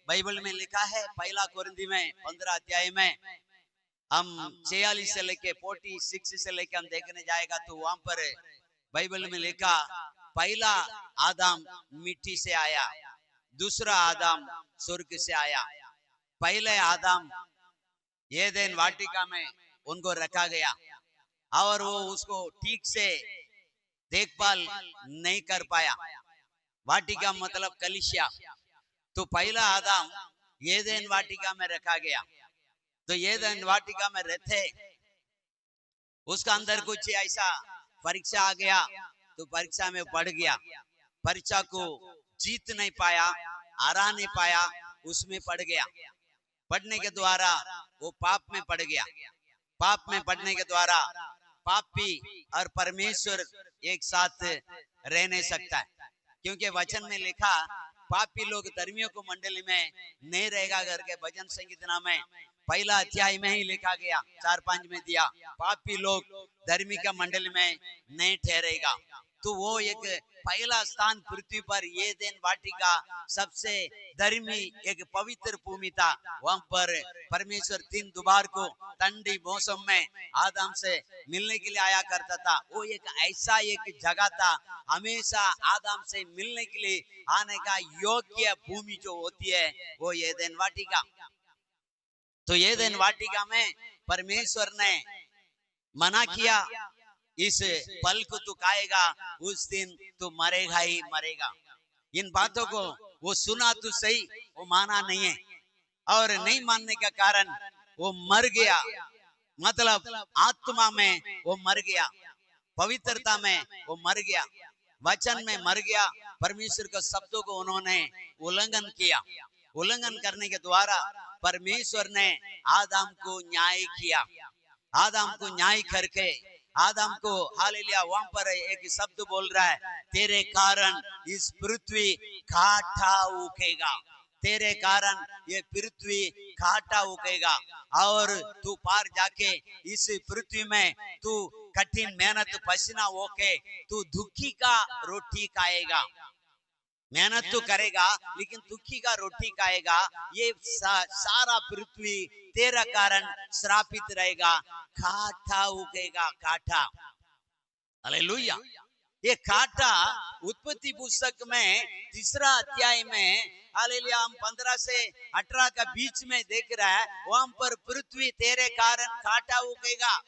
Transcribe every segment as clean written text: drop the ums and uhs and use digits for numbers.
Bible में लिखा है पहला कुरिन्थी में 15 अध्याय में हम 46 से लेके 46 से लेके हम देखने जाएगा तो वहां पर बाइबल में लिखा पहला आदम मिट्टी से आया, दूसरा आदम स्वर्ग से आया। पहले आदम एदेन वाटिका में उनको रखा गया और वो उसको ठीक से देखभाल नहीं कर पाया। वाटिका मतलब कलिसिया। तो पहला आदम एदेन वाटिका में रखा गया। तो एदेन वाटिका में रहते उसका अंदर कुछ ऐसा परीक्षा आ गया तो परीक्षा में पढ़ गया, परीक्षा को जीत नहीं पाया, हरा नहीं पाया, उसमें पड़ गया। पढ़ने के द्वारा वो पाप में पड़ गया। पाप में पड़ने के द्वारा पापी और परमेश्वर एक साथ रह नहीं सकता है, क्योंकि वचन में लिखा पापी लोग धर्मियों को मंडली में नहीं रहेगा करके भजन संगीतना में पहला अध्याय में ही लिखा गया, 4-5 में दिया पापी लोग धर्मी का मंडली में नहीं ठहरेगा। तो वो एक पहला स्थान पृथ्वी पर एदेन वाटिका सबसे धर्मी एक पवित्र भूमि था। वहां पर परमेश्वर दिन दोपहर को ठंडी मौसम में आदम से मिलने के लिए आया करता था। वो एक ऐसा एक जगह था हमेशा आदम से मिलने के लिए आने का योग्य भूमि जो होती है वो एदेन वाटिका। तो एदेन वाटिका में परमेश्वर ने मना किया, इस फल को तू खाएगा उस दिन तू मरेगा ही मरेगा। इन बातों को वो सुना तो सही, वो माना नहीं है और नहीं मानने का कारण वो मर गया। मतलब आत्मा में वो मर गया, पवित्रता में वो मर गया, वचन में मर गया। परमेश्वर के शब्दों को उन्होंने उल्लंघन किया। उल्लंघन करने के द्वारा परमेश्वर ने आदम को न्याय किया। आदम को न्याय करके आदम को हालेलुया वहां पर एक शब्द बोल रहा है, तेरे कारण इस पृथ्वी काटा उगेगा, तेरे कारण ये पृथ्वी काटा उगेगा और तू पार जाके इस पृथ्वी में तू कठिन मेहनत पसीना होके तू दुखी का रोटी खाएगा। मेहनत तो करेगा लेकिन दुखी का रोटी खाएगा। ये सारा पृथ्वी तेरा कारण श्रापित रहेगा, काटा उगेगा काटा। हालेलुया। ये काटा उत्पत्ति पुस्तक में 3 अध्याय में हालेलुया हम 15 से 18 का बीच में देख रहा है, वहां पर पृथ्वी तेरे कारण काटा उगेगा।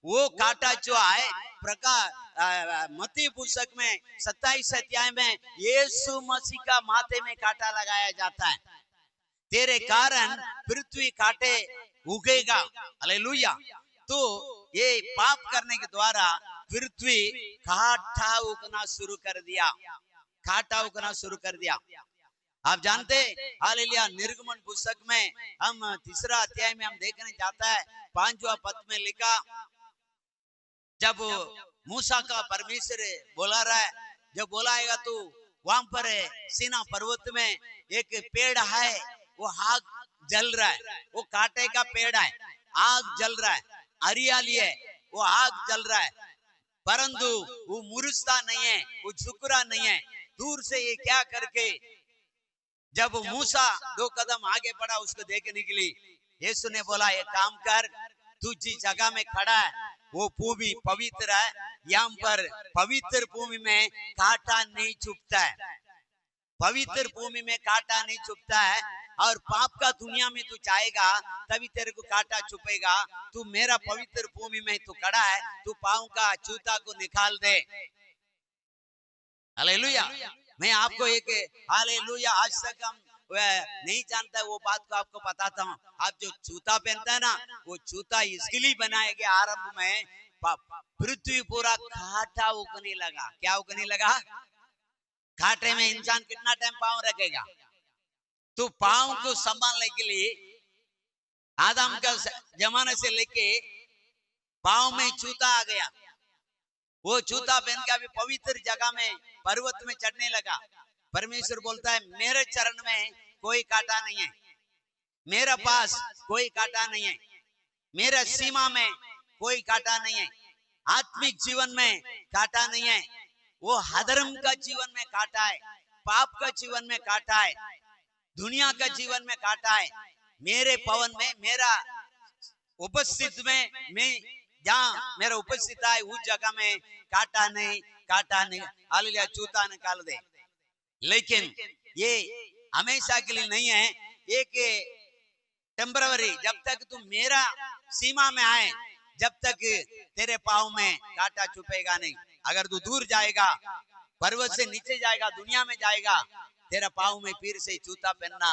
वो काटा जो है प्रकार मत्ती पुस्तक में 27 अध्याय में यीशु मसीह का माथे में काटा लगाया जाता है। तेरे कारण पृथ्वी काटे उगेगा। हालेलुया। तो ये पाप करने के द्वारा पृथ्वी काटा उगना शुरू कर दिया, काटा उगना शुरू कर दिया। आप जानते हालेलुया निर्गमन पुस्तक में हम 3 अध्याय में हम देखने जाता है 5वां पद में लिखा, जब मूसा का परमेश्वर बोला रहा है, जब बोलाएगा तो वहां पर सीना पर्वत में एक पेड़ है, वो आग जल रहा है, वो कांटे का पेड़ है, आग जल रहा है, हरियाली है, वो आग जल रहा है, परंतु वो मुरझता नहीं है, वो झुकरा नहीं है। दूर से ये क्या करके जब मूसा 2 कदम आगे बढ़ा उसको देखने के लिए, यीशु ने बोला ये काम कर, तू जिस जगह में खड़ा है वो भूमि पवित्र है, यहाँ पर पवित्र भूमि में कांटा नहीं चुभता है, पवित्र भूमि में कांटा नहीं चुभता है। और पाप का दुनिया में तू चाहेगा तभी तेरे को कांटा चुपेगा। तू मेरा पवित्र भूमि में तू खड़ा है, तू पाँव का जूता को निकाल दे। हालेलुया। मैं आपको एक हालेलुया आज तक हम नहीं जानता वो बात को आपको बताता हूँ। आप जो जूता पहनता है ना, वो जूता इसके लिए बनाया गया, आरंभ में पृथ्वी पूरा कांटा उगने लगा। क्या उगने लगा? कांटे में इंसान कितना टाइम पाँव रखेगा? तो पाँव को संभालने के लिए आदम का जमाने से लेके पाँव में जूता आ गया। वो जूता पहन के अभी पवित्र जगह में पर्वत में चढ़ने लगा। परमेश्वर बोलता है मेरे चरण में कोई कांटा नहीं है, मेरे पास कोई कांटा नहीं है, मेरे सीमा में कोई कांटा नहीं है, आत्मिक जीवन में कांटा नहीं है, वो अधर्म का जीवन में कांटा है, पाप का जीवन में कांटा है, दुनिया का जीवन में काटा है, मेरे पवन में, मेरा उपस्थित में, मैं जहाँ मेरा उपस्थित है उस जगह में काटा नहीं, काटा नहीं, हालेलुया, चूता निकाल दे। लेकिन ये हमेशा के लिए नहीं है, एक टेम्पररी, जब तक तुम मेरा सीमा में आए, जब तक तेरे पाँव में कांटा छुपेगा नहीं। अगर तू दूर जाएगा, पर्वत से नीचे जाएगा, दुनिया में जाएगा, तेरा पाँव में फिर से जूता पहनना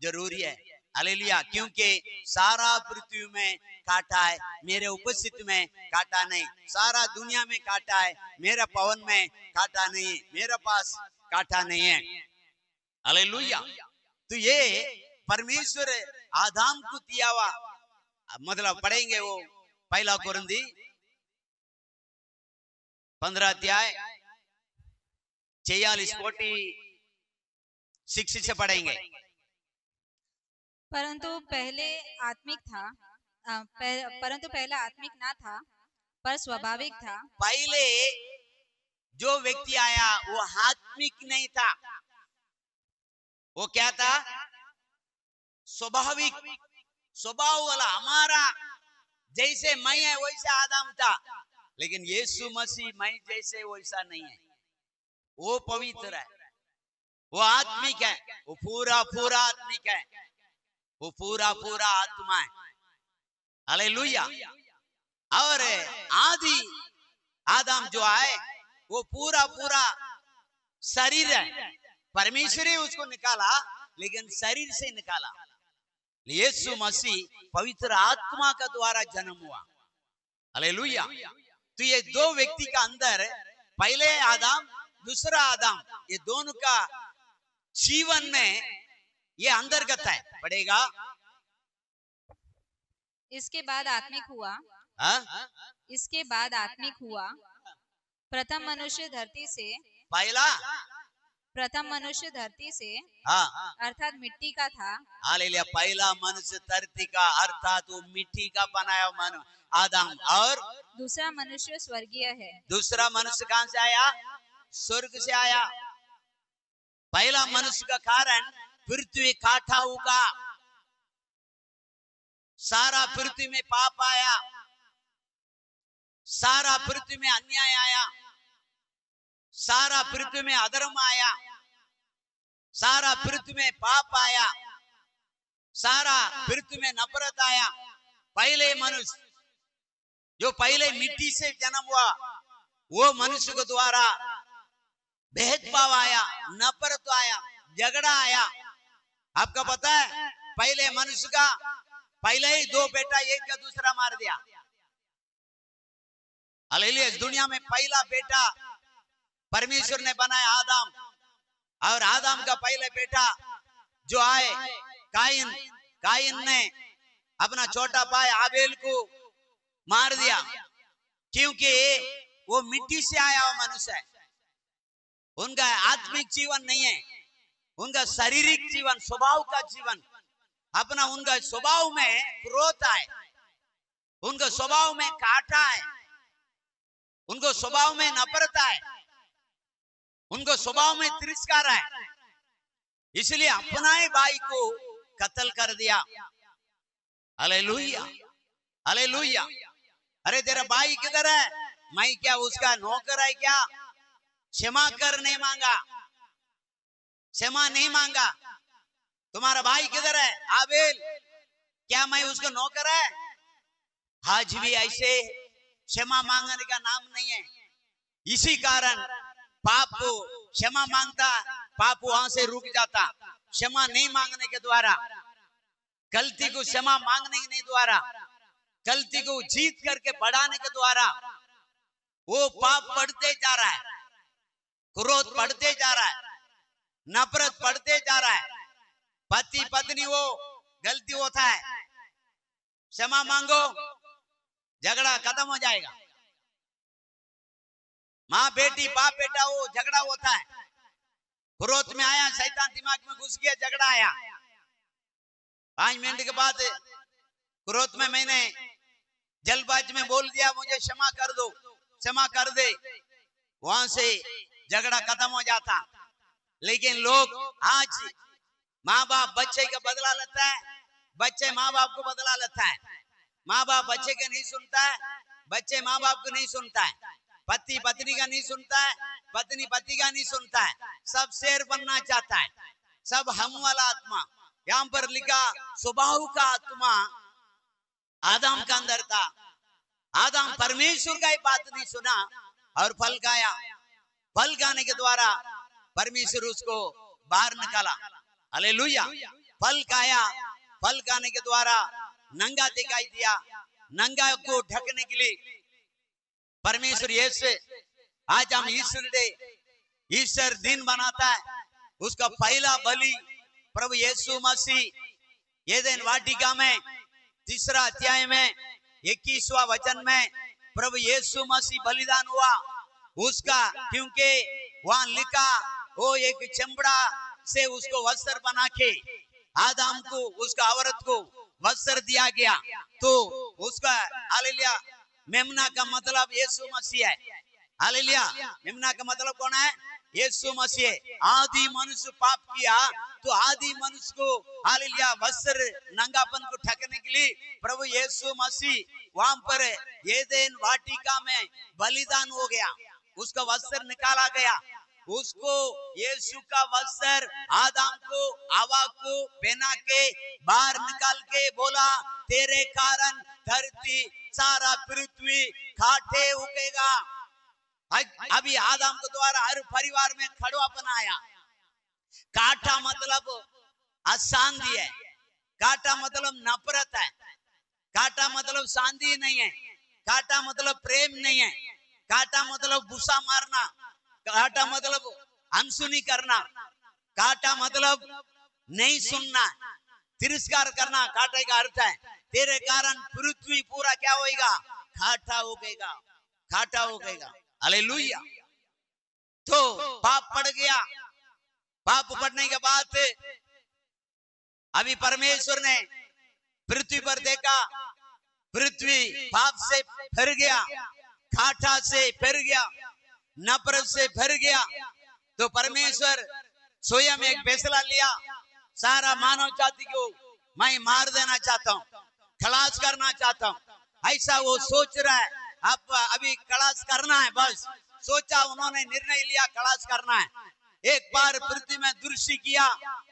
जरूरी है। हालेलुया, क्योंकि सारा पृथ्वी में कांटा है, मेरे उपस्थिति में कांटा नहीं। सारा दुनिया में कांटा है, मेरा पवन में कांटा नहीं है, मेरे पास कांटा नहीं है। हालेलुया। तो ये परमेश्वर आदम को दिया हुआ, मतलब पढ़ेंगे वो पहला कुरिन्थी 15 अध्याय 46 से पढ़ेंगे। परंतु पहले आत्मिक था, परंतु पहला आत्मिक ना था, पर स्वाभाविक था। पहले जो व्यक्ति आया वो आत्मिक नहीं था, वो क्या था? स्वाभाविक, स्वभाव वाला, हमारा जैसे मैं है वैसे आदम था। लेकिन यीशु मसीह मैं जैसे वैसा नहीं है, वो पवित्र है, वो आत्मिक है, वो पूरा पूरा आत्मिक है, वो पूरा पूरा आत्मा है। हालेलुया। और आदि आदम जो आए वो पूरा पूरा शरीर है, परमेश्वर ने उसको निकाला, लेकिन शरीर से निकाला। यीशु मसीह पवित्र आत्मा का द्वारा जन्म हुआ। हालेलुया। तो ये दो व्यक्ति का अंदर, पहले आदम दूसरा आदम, ये दोनों का जीवन में ये अंतर्गत है, पड़ेगा। इसके बाद आत्मिक हुआ, इसके बाद आत्मिक हुआ। प्रथम मनुष्य धरती से, पहला प्रथम मनुष्य धरती से, अर्थात मिट्टी का था। हालेलुया। पहला मनुष्य धरती का, अर्थात वो मिट्टी का बनाया मनुष्य आदम। और दूसरा मनुष्य स्वर्गीय है। दूसरा मनुष्य कहां से आया? स्वर्ग से आया। पहला मनुष्य का कारण पृथ्वी काटा होगा, सारा पृथ्वी में पाप आया, सारा पृथ्वी में अन्याय आया, सारा पृथ्वी में अधर्म आया, सारा पृथ्वी में पाप आया, सारा पृथ्वी में नफरत आया। पहले मनुष्य जो पहले मिट्टी से जन्म हुआ, वो मनुष्य के द्वारा भेदभाव आया, नफरत आया, झगड़ा आया। आपका पता है, पहले मनुष्य का पहले ही दो बेटा एक का दूसरा मार दिया। हालेलुया। इस दुनिया में पहला बेटा परमेश्वर ने बनाया आदम, और आदम का पहले बेटा जो आए काइन, काइन ने अपना छोटा भाई आबेल को मार दिया, क्योंकि वो मिट्टी से आया हुआ मनुष्य है। उनका आत्मिक जीवन नहीं है, उनका शारीरिक जीवन, स्वभाव का जीवन, अपना उनका स्वभाव में क्रोध है, उनका स्वभाव में काटा है, उनको स्वभाव में नफरत है, उनको स्वभाव में तिरस्कार है। इसलिए अपना ही भाई को कत्ल कर दिया। Hallelujah, hallelujah. अरे तेरा भाई किधर है? मैं क्या उसका नौकर है क्या? क्षमा कर नहीं मांगा, क्षमा नहीं मांगा। तुम्हारा भाई किधर है? आबेल, क्या मैं उसका नौकर है? आज भी ऐसे क्षमा मांगने का नाम नहीं है। इसी कारण पाप को क्षमा मांगता, पाप वहां से रुक जाता। क्षमा नहीं मांगने के द्वारा, गलती को क्षमा मांगने के द्वारा, गलती को जीत करके बढ़ाने के द्वारा वो पाप बढ़ते जा रहा है, क्रोध बढ़ते जा रहा है, नफरत बढ़ते जा रहा है। पति पत्नी वो गलती होता है, क्षमा मांगो, झगड़ा खत्म हो जाएगा। माँ बेटी, बाप बेटा, वो झगड़ा होता है, क्रोध में आया, शैतान दिमाग में घुस गया, झगड़ा आया। 5 मिनट के बाद क्रोध में मैंने जल्दबाजी में बोल दिया, मुझे क्षमा कर दो, क्षमा कर दे, वहां से झगड़ा खत्म हो जाता। लेकिन लोग आज माँ बाप बच्चे का बदला लेता है, बच्चे माँ बाप को बदला लेता है। माँ बाप बच्चे के नहीं सुनता है, बच्चे माँ बाप को नहीं सुनता है। पति पत्नी का नहीं सुनता है, पत्नी पति का नहीं सुनता है। सब शेर बनना चाहता है, सब हम वाला आत्मा। यहाँ पर लिखा स्वभाव का आत्मा आदम का अंदर था। आदम परमेश्वर का ही बात नहीं सुना और फल खाया। फल खाने के द्वारा परमेश्वर उसको बाहर निकाला। हालेलुया। फल खाया, फल खाने के द्वारा नंगा दिखाई दिया। नंगा को ढकने के लिए परमेश्वर यीशु, आज हम ईस्टर डे, ईस्टर दिन बनाता है। उसका पहला बलि प्रभु यीशु मसीह एदेन वाटिका में 3 अध्याय में 21वां वचन में प्रभु यीशु मसीह बलिदान हुआ उसका, क्योंकि वहां लिखा वो एक चमड़ा से उसको वस्त्र बना के आदम को, उसका औरत को वस्त्र दिया गया। तो उसका हालेलुया मेमना का मतलब यीशु मसीह है। हालेलुया मेमना का मतलब कौन है? यीशु मसीह। आदि मनुष्य पाप किया तो आदि मनुष्य को हालेलुया वस्त्र नंगापन को ढकने के लिए प्रभु यीशु मसीह वहां पर एदेन वाटिका में बलिदान हो गया। उसका वस्त्र निकाला गया। उसको यीशु का वस्त्र आदम को, हवा को पहना के बाहर निकाल के बोला, तेरे कारण धरती सारा पृथ्वी काटे उगेगा। अभी आदम के द्वारा हर परिवार में खड़वापन आया। काटा मतलब अशांति है, काटा मतलब नफरत है, काटा मतलब शांति नहीं है, काटा मतलब प्रेम नहीं है, काटा मतलब गुस्सा मारना, काटा मतलब अनसुनी करना, काटा मतलब नहीं सुनना, तिरस्कार करना। काटे का अर्थ है तेरे कारण पृथ्वी पूरा क्या होएगा? काटा होगा, काटा होगा। हालेलुया। तो पाप पड़ गया। पाप पड़ने के बाद अभी परमेश्वर ने पृथ्वी पर देखा, पृथ्वी पाप से भर गया, काटा से भर गया, नफरत से भर गया। तो परमेश्वर स्वयं एक फैसला लिया, सारा मानव जाति को मैं मार देना चाहता हूँ, खलास करना चाहता हूँ। ऐसा वो सोच रहा है। अब अभी खलास करना है, बस सोचा, उन्होंने निर्णय लिया खलास करना है। एक बार पृथ्वी में दृष्टि किया,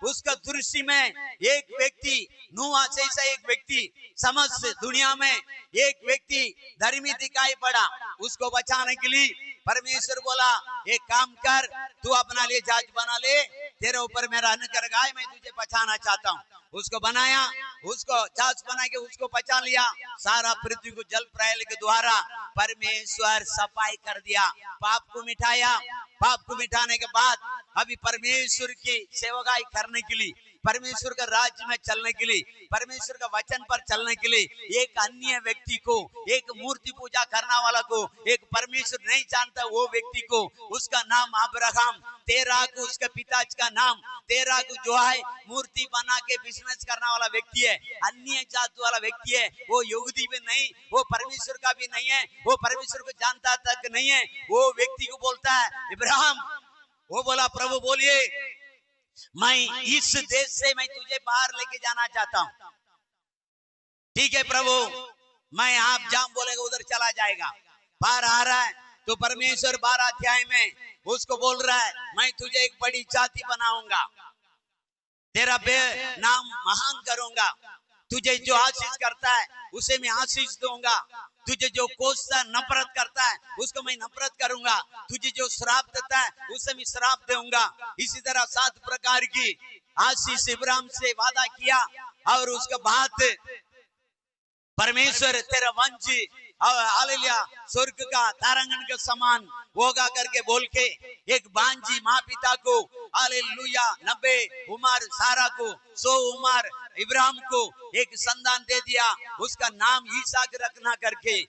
उसका दृष्टि में एक व्यक्ति नूह जैसा एक व्यक्ति, समस्त दुनिया में एक व्यक्ति धर्मी दिखाई पड़ा। उसको बचाने के लिए परमेश्वर बोला, एक काम कर, तू अपना लिए जहाज बना ले, तेरे ऊपर मेरा अनुग्रह है, मैं तुझे बचाना चाहता हूँ। उसको बनाया, उसको जहाज बना के उसको बचा लिया। सारा पृथ्वी को जल प्रलय के द्वारा परमेश्वर सफाई कर दिया, पाप को मिटाया। पाप को मिटाने के बाद अभी परमेश्वर की सेवकाई करने के लिए, परमेश्वर का राज्य में चलने के लिए, परमेश्वर का वचन पर चलने के लिए एक अन्य व्यक्ति को, एक मूर्ति पूजा करने वाला को, एक परमेश्वर नहीं जानता वो व्यक्ति को, उसका नाम अब्राहम, तेरा को उसके पिताजी का नाम तेरा को जो है मूर्ति बना के बिजनेस करने वाला व्यक्ति है, अन्य जात वाला व्यक्ति है। वो यहूदी भी नहीं, वो परमेश्वर का भी नहीं है, वो परमेश्वर को जानता तक नहीं है। वो व्यक्ति को बोलता है इब्राहिम, वो बोला प्रभु बोलिए, मैं इस देश से मैं तुझे बाहर लेके जाना चाहता हूँ। ठीक है प्रभु, मैं आप जहां बोलेगा उधर चला जाएगा। बाहर आ रहा है तो परमेश्वर 12 अध्याय में उसको बोल रहा है, मैं तुझे एक बड़ी जाति बनाऊंगा, तेरा नाम महान करूंगा, तुझे जो आशीष करता है उसे मैं आशीष दूंगा, तुझे जो कोसता नफरत करता है उसको मैं नफरत करूंगा, तुझे जो श्राप देता है उसे मैं श्राप दूंगा। इसी तरह 7 प्रकार की आशीष इब्राहिम से वादा किया। और उसके बाद परमेश्वर तेरा वंश हालेलुया स्वर्ग का तारांगण के समान होगा करके बोल के एक बांझी माँ पिता को हालेलुया 90 उम्र सारा को 100 उम्र इब्राहिम को एक संतान दे दिया, उसका नाम ईसाक रखना करके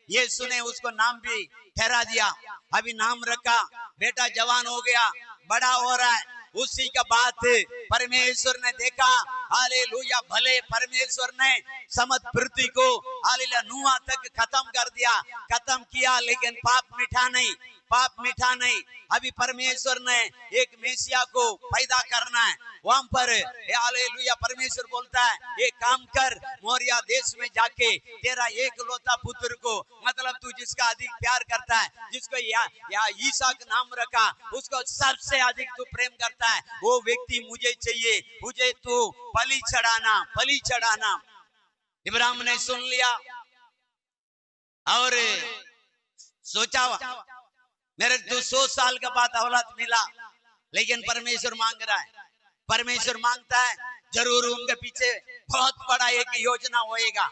यीशु ने उसको नाम भी ठहरा दिया। अभी नाम रखा, बेटा जवान हो गया, बड़ा हो रहा है। उसी का बात परमेश्वर ने देखा, हालेलुया, भले परमेश्वर ने समस्त पृथ्वी को हालेलुया नुआ तक खत्म कर दिया, खत्म किया, लेकिन पाप मिटा नहीं, पाप मिटा नहीं। अभी परमेश्वर ने एक मेसिया को पैदा करना है। वहां पर हालेलुया परमेश्वर बोलता है एक काम कर, मोरिया देश में जाके तेरा एक लौता पुत्र को, मतलब तू जिसका अधिक प्यार करता है, जिसको या ईसाक नाम रखा, उसको सबसे अधिक तू प्रेम करता है, वो व्यक्ति मुझे चाहिए, मुझे तू बलि चढ़ाना, बलि चढ़ाना। इब्राहिम ने सुन लिया और सोचा मेरे तो 100 साल के बाद औलाद मिला, लेकिन परमेश्वर मांग रहा है, परमेश्वर मांगता है जरूर उनके पीछे बहुत बड़ा एक योजना होएगा,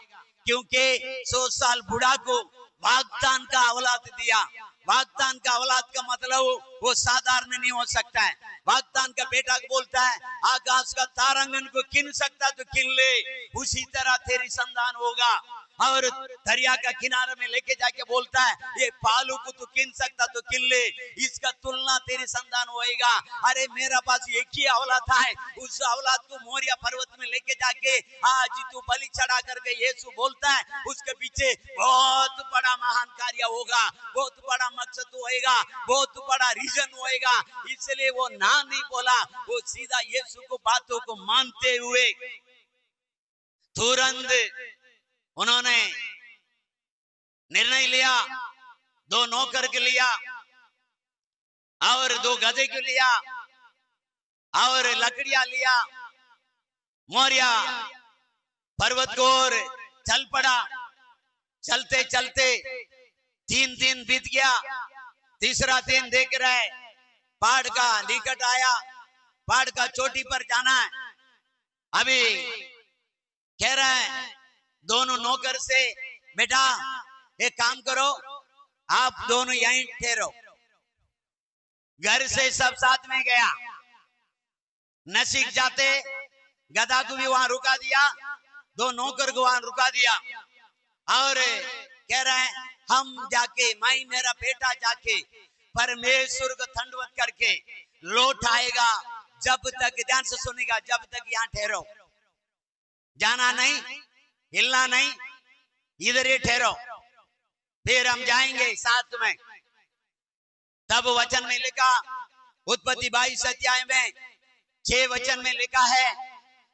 क्योंकि 100 साल बूढ़ा को वाग्दान का औलाद दिया। वाग्दान का औलाद का मतलब वो साधारण नहीं हो सकता है। वाग्दान का बेटा को बोलता है आकाश का तारांगन को गिन सकता तो गिन ले, उसी तरह तेरी संतान होगा। और दरिया का किनारे में लेके जाके बोलता है ये पालू को तू गिन सकता तो गिन ले, इसका तुलना तेरी संतान होएगा। अरे मेरा पास एक ही औलाद है, उस औलाद को मोरिया पर्वत में लेके जाके आज तू बलि चढ़ा करके यीशु बोलता है उसके पीछे बहुत बड़ा महान कार्य होगा, बहुत बड़ा मकसद होएगा, बहुत बड़ा रीजन होएगा। इसलिए वो ना नहीं बोला, वो सीधा यीशु को बातों को मानते हुए तुरंत उन्होंने निर्णय लिया, 2 नौकर के लिया और 2 गधे के लिया और लकड़ियां लिया, मोरिया पर्वत को ओर चल पड़ा। चलते चलते 3 दिन बीत गया, तीसरा दिन देख रहे पहाड़ का निकट आया, पहाड़ का चोटी पर जाना है। अभी कह रहा है दोनों नौकर से बेटा एक काम करो, आप दोनों यहीं ठहरो। घर से सब साथ में गया, नसीक जाते गधा को भी वहां रुका दिया, 2 नौकर को वहां रुका दिया और कह रहे हैं हम जाके, मैं मेरा बेटा जाके परमेश्वर को धन्यवाद करके लौट आएगा, जब तक, ध्यान से सुनेगा, जब तक यहाँ ठहरो, जाना नहीं, हिलना नहीं, इधर ही ठहरो, फिर हम जाएंगे साथ में। तब वचन में लिखा, उत्पत्ति 22 अध्याय में 6 वचन में लिखा है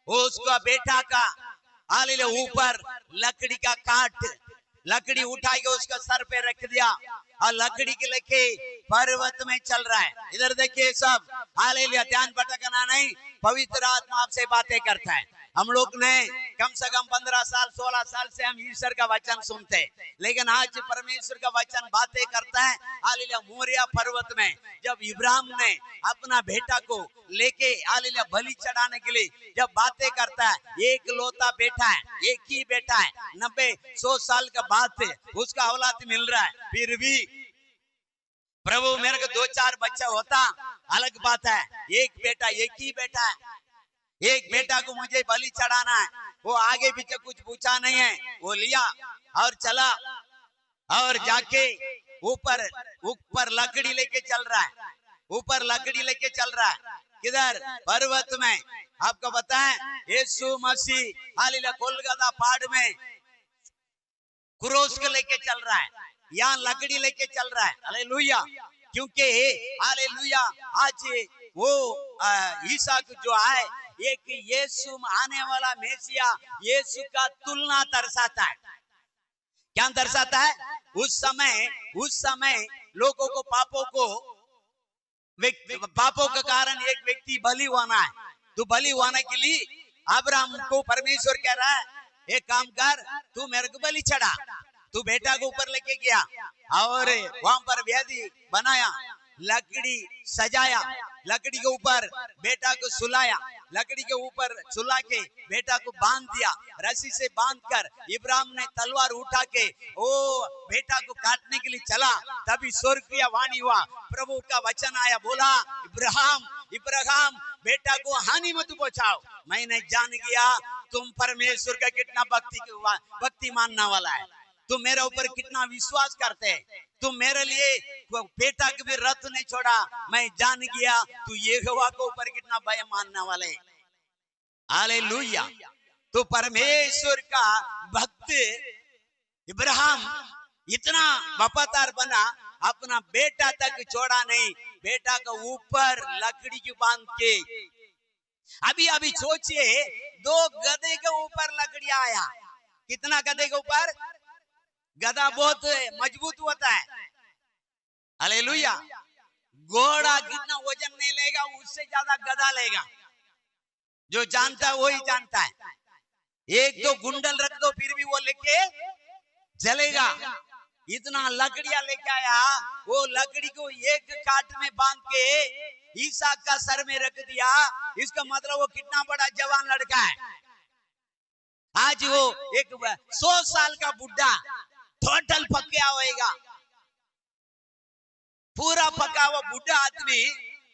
उसका बेटा का हालेलुया ऊपर लकड़ी का काट, लकड़ी उठा के उसका सर पे रख दिया और लकड़ी के लेके पर्वत में चल रहा है। इधर देखिए सब, हालेलुया, ध्यान भटकना नहीं, पवित्र आत्मा आपसे बातें करता है। हम लोग ने कम से कम 15 साल 16 साल से हम ईश्वर का वचन सुनते, लेकिन आज परमेश्वर का वचन बातें करता है। हालेलुया, मोरिया पर्वत में जब इब्राहिम ने अपना बेटा को लेके हालेलुया बलि चढ़ाने के लिए जब बातें करता है, एक लौता बेटा है, एक ही बेटा है, 90-100 साल का बाद उसका औलाद मिल रहा है, फिर भी प्रभु मेरे को 2-4 बच्चा होता अलग बात है, एक बेटा, एक ही बेटा है, एक बेटा को मुझे बलि चढ़ाना है। वो आगे पीछे कुछ पूछा नहीं है, वो लिया और चला और जाके ऊपर ऊपर लकड़ी लेके चल रहा है, ऊपर लकड़ी लेके चल रहा है, किधर? पर्वत में। आपको पता है यीशु मसीह हालेलुया कोलकाता पहाड़ में क्रूस को लेके चल रहा है, यहाँ लकड़ी लेके चल रहा है। हालेलुया, क्योंकि हालेलुया आज वो ईसाक जो है एक यीशु आने वाला मेसिया, यीशु का तुलना दर्शाता है। क्या दर्शाता है? उस समय लोगों को पापों के कारण एक व्यक्ति बलि होना है, तो बलि होने के लिए अब्राहम को परमेश्वर कह रहा है एक काम कर, तू मेरे को बलि चढ़ा। तू बेटा को ऊपर लेके गया और वहां पर वेदी बनाया, लकड़ी सजाया, लकड़ी के ऊपर बेटा को सुलाया, लकड़ी के ऊपर सुला के बेटा को बांध दिया, रस्सी से बांध कर इब्राहिम ने तलवार उठा के ओ बेटा को काटने के लिए चला। तभी स्वर्गीय वाणी हुआ, प्रभु का वचन आया, बोला इब्राहिम बेटा को हानि मत पहुंचाओ, मैंने जान गया तुम परमेश्वर का कितना भक्ति मानने वाला है, तुम मेरे ऊपर कितना विश्वास करते हैं, तुम मेरे लिए बेटा के भी रथ नहीं छोड़ा, मैं जान गया तू यहोवा के ऊपर कितना भय मानने वाले। हालेलुया, तो परमेश्वर का भक्त इब्राहिम इतना वफादार बना, अपना बेटा तक छोड़ा नहीं, बेटा के ऊपर लकड़ी की बांध के। अभी अभी सोचिए, 2 गधे के ऊपर लकड़ी आया। कितना गधे के ऊपर? गधा बहुत मजबूत होता है, हालेलुया। घोड़ा कितना वजन नहीं लेगा, उससे ज्यादा गधा लेगा। जो जानता है वही जानता है। एक दो गुंडल रख दो फिर भी वो लेके चलेगा। इतना लकड़ियां लेके आया, वो लकड़ी को एक काट में बांध के ईसाक का सर में रख दिया। इसका मतलब वो कितना बड़ा जवान लड़का है। आज वो एक 100 साल का बुढ़ा टोटल पक्का होएगा। पूरा पका हुआ बुढ़ा आदमी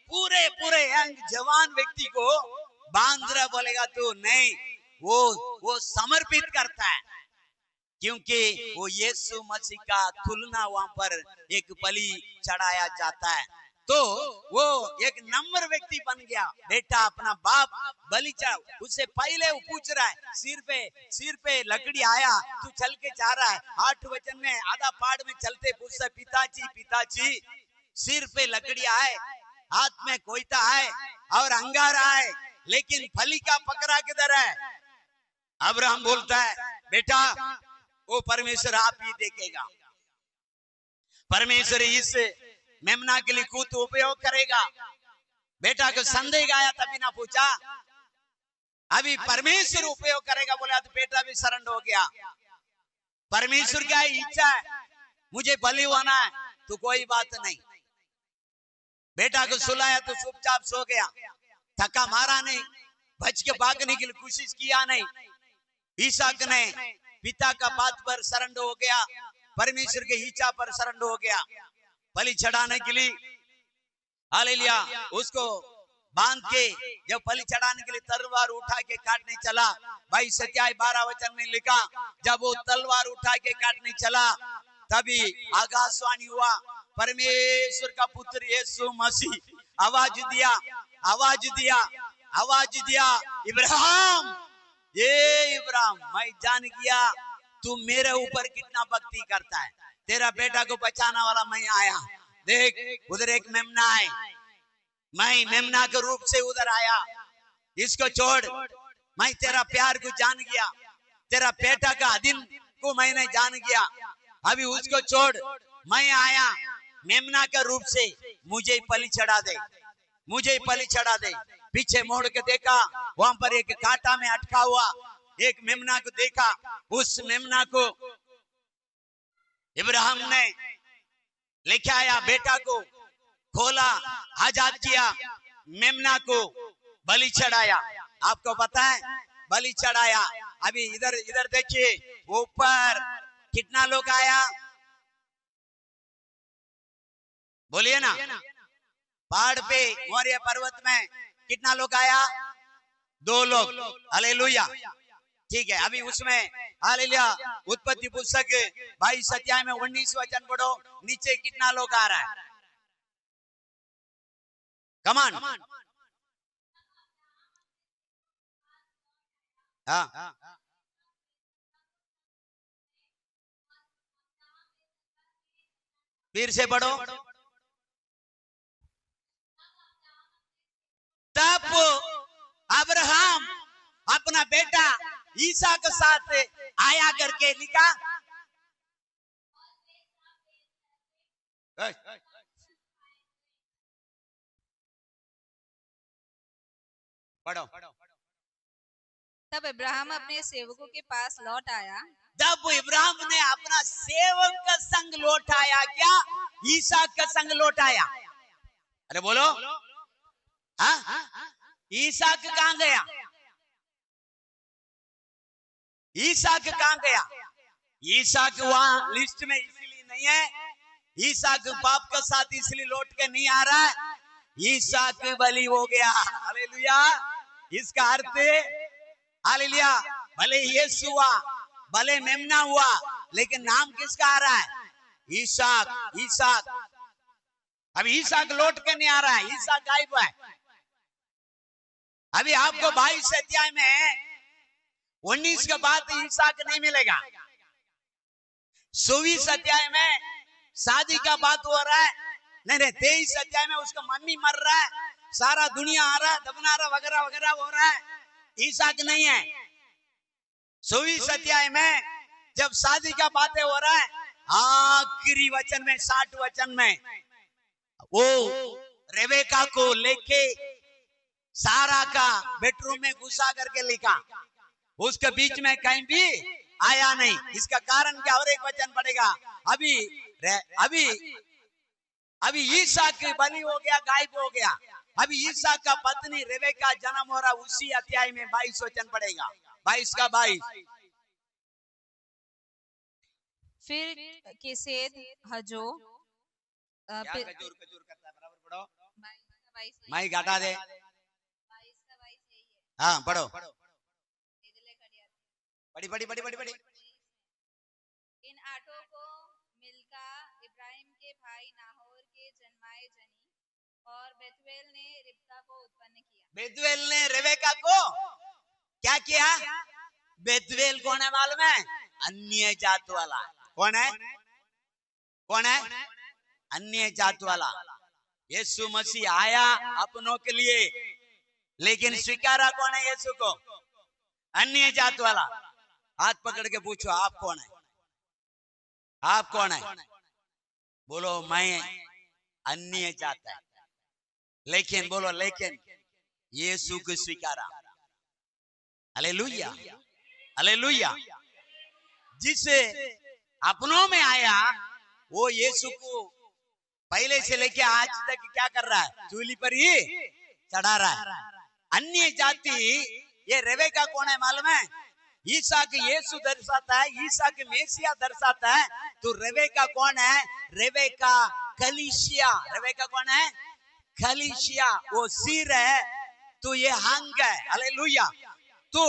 पूरे पूरे यंग जवान व्यक्ति को बांध रहा, बोलेगा तो नहीं, वो समर्पित करता है, क्योंकि वो यीशु मसीह का तुलना वहां पर एक बलि चढ़ाया जाता है। तो वो एक नम्र व्यक्ति बन गया। बेटा अपना बाप बलि चढ़ा, उससे पहले वो पूछ रहा है, सिर पे लकड़ी आया, तू चल के जा रहा है। 8 वचन में आधा पहाड़ में चलते पूछता, पिताजी सिर पे लकड़ी आए, हाथ में कोयता है और अंगारा है, लेकिन फली का पकड़ा किधर है? अब्राहम बोलता है, बेटा वो परमेश्वर आप ही देखेगा। परमेश्वर इस मेमना के लिए खुद उपयोग करेगा। बेटा को संदेह आया, तभी ना पूछा, अभी परमेश्वर उपयोग करेगा बोला तो बेटा भी सरेंडर हो गया। परमेश्वर क्या इच्छा है, मुझे बलि होना है, तो कोई बात नहीं। बेटा को सुलाया तो चुपचाप सो गया, थका मारा नहीं, बच के भागने की कोशिश किया नहीं। ईसाक ने पिता का बात पर सरेंडर हो गया, परमेश्वर के इच्छा पर सरेंडर हो गया। बलि चढ़ाने के लिए हालेलुया उसको बांध के जब बलि चढ़ाने के लिए तलवार उठा के काटने चला, भाई सत्याय 12 वचन में लिखा, जब वो तलवार उठा के काटने चला तभी आकाशवाणी हुआ, परमेश्वर का पुत्र यीशु मसीह आवाज दिया, इब्राहिम, ये इब्राहिम, मैं जान गया तू मेरे ऊपर कितना भक्ति करता है, तेरा बेटा को बचाने वाला मैं आया। देख उधर एक मेमना है, मैं मेमना के रूप से उधर आया, इसको छोड़, मैं तेरा प्यार को जान गया, तेरा बेटा का दिन को मैंने जान गया, अभी उसको छोड़, मैं आया मेमना के रूप से, मुझे बलि चढ़ा दे। पीछे मोड़ के देखा, वहां पर एक कांटा में अटका हुआ एक मेमना को देखा। उस मेमना को इब्राहिम ने लेके आया, बेटा को खोला, आजाद किया, मेमना को बलि चढ़ाया। आपको पता है बलि चढ़ाया। अभी इधर देखिए, ऊपर कितना लोग आया, बोलिए ना, पहाड़ पे मौर्य पर्वत में कितना लोग आया? 2 लोग। हालेलुया, ठीक है। अभी उसमें हालेलुया उत्पत्ति पुस्तक 22 अध्याय में 19 वचन पढ़ो, नीचे कितना लोग आ रहा है? कमान, हाँ, फिर से पढ़ो। तब अब्राहम अपना बेटा ईसा के साथ आया करके लिखा, पढ़ो। तब इब्राहिम अपने सेवकों के पास लौट आया। जब इब्राहिम ने अपना सेवक का संग लौटाया, क्या ईसा का संग लौटाया? अरे बोलो, हाँ, ईसा कहां गया? ईसाक कहां गया? ईसाक वहां लिस्ट में इसलिए नहीं है, ईसाक बाप के साथ इसलिए लौट के नहीं आ रहा है, ईसाक बलि हो गया। हालेलुया, इसका अर्थ हालेलुया, भले यीशु हुआ, भले मेमना हुआ, लेकिन नाम किसका आ रहा है? ईसाक। अब ईसाक लौट के नहीं आ रहा है, ईसाक गायब है। अभी आपको 22 अध्याय में 19 के बाद ईसाक नहीं मिलेगा। 24 अध्याय में शादी का बात हो रहा है, नहीं 23 अध्याय में उसका मम्मी मर रहा है, सारा दुनिया आ रहा है, दफना रहा वगैरह वगैरह हो रहा है। ईसाक नहीं है। 24 अध्याय में जब शादी का बातें हो रहा है, आखिरी वचन में 60 वचन में वो रेबेका को लेके सारा का बेडरूम में घुसा करके लिखा, उसके बीच में कहीं भी आया नहीं। इसका कारण क्या? और एक वचन पड़ेगा, अभी अभी अभी ईसाक बलि हो गया, गायब हो गया। अभी ईसाक का पत्नी रेबेका जन्म हो रहा, उसी अध्याय में 22 वचन पड़ेगा, 22 का 22। फिर केसेद हजो क्या कजूर कजूर करता है? बराबर पढ़ो, 22 माइक हटा दे। 22 यही है। हाँ पढ़ो, बड़ी बड़ी बड़ी बड़ी बड़ी। इन आठों को मिल्का इब्राहिम के भाई नाहोर के जन्माए जनी, और बेतुएल ने रिबका को उत्पन्न किया। बेतुएल ने रेबेका को क्या किया? बेतुएल कौन है मालूम है? अन्य जात वाला। कौन है? कौन है? अन्य जात वाला। यीशु मसीह आया अपनों के लिए, लेकिन स्वीकारा कौन है यीशु को? अन्य जात वाला। हाथ पकड़ के पूछो, आप कौन है? आप कौन है? बोलो मैं अन्य जात है, लेकिन बोलो लेकिन यीशु को स्वीकारा। Hallelujah, hallelujah. जिसे अपनों में आया वो यीशु को पहले से लेके आज तक क्या कर रहा है? चूली पर ही चढ़ा रहा है। अन्य जाति ये रेबेका कौन है मालूम है? ईसाक यीशु दर्शाता है, ईसाक मेसिया दर्शाता है। तो रेबेका कौन है? रेबेका कलीसिया। रेबेका कौन है? कलीसिया। वो सिर है तो ये हंग है। हालेलुया। तो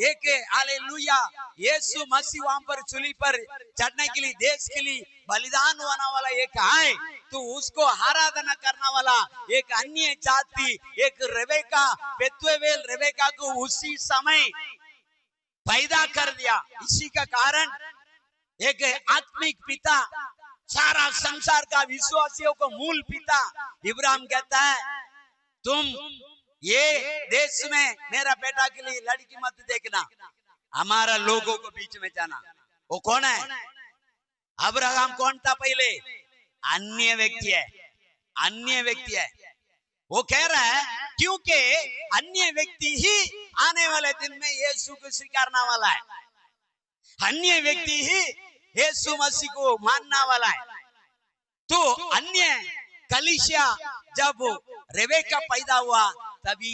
एक हालेलुया, यीशु मसीह वहां पर चूली पर चढ़ने के लिए, देश के लिए बलिदान होने वाला एक आए, तो उसको आराधना करने वाला एक अन्य जाति, एक रेबेका, बेतुएल रेबेका को उसी समय पैदा कर दिया। इसी का कारण एक आत्मिक पिता, सारा संसार का विश्वासियों को मूल पिता इब्राहिम कहता है, तुम ये देश में मेरा बेटा के लिए लड़की मत देखना, हमारा लोगों को बीच में जाना। वो कौन है? अब्राहम कौन था पहले? अन्य व्यक्ति है, अन्य व्यक्ति है। वो कह रहा है क्योंकि अन्य व्यक्ति ही आने वाले दिन में यीशु को स्वीकारने वाला है, अन्य व्यक्ति ही यीशु मसीह को मानने वाला है। तो अन्य कलीसिया जब रेबेका पैदा हुआ तभी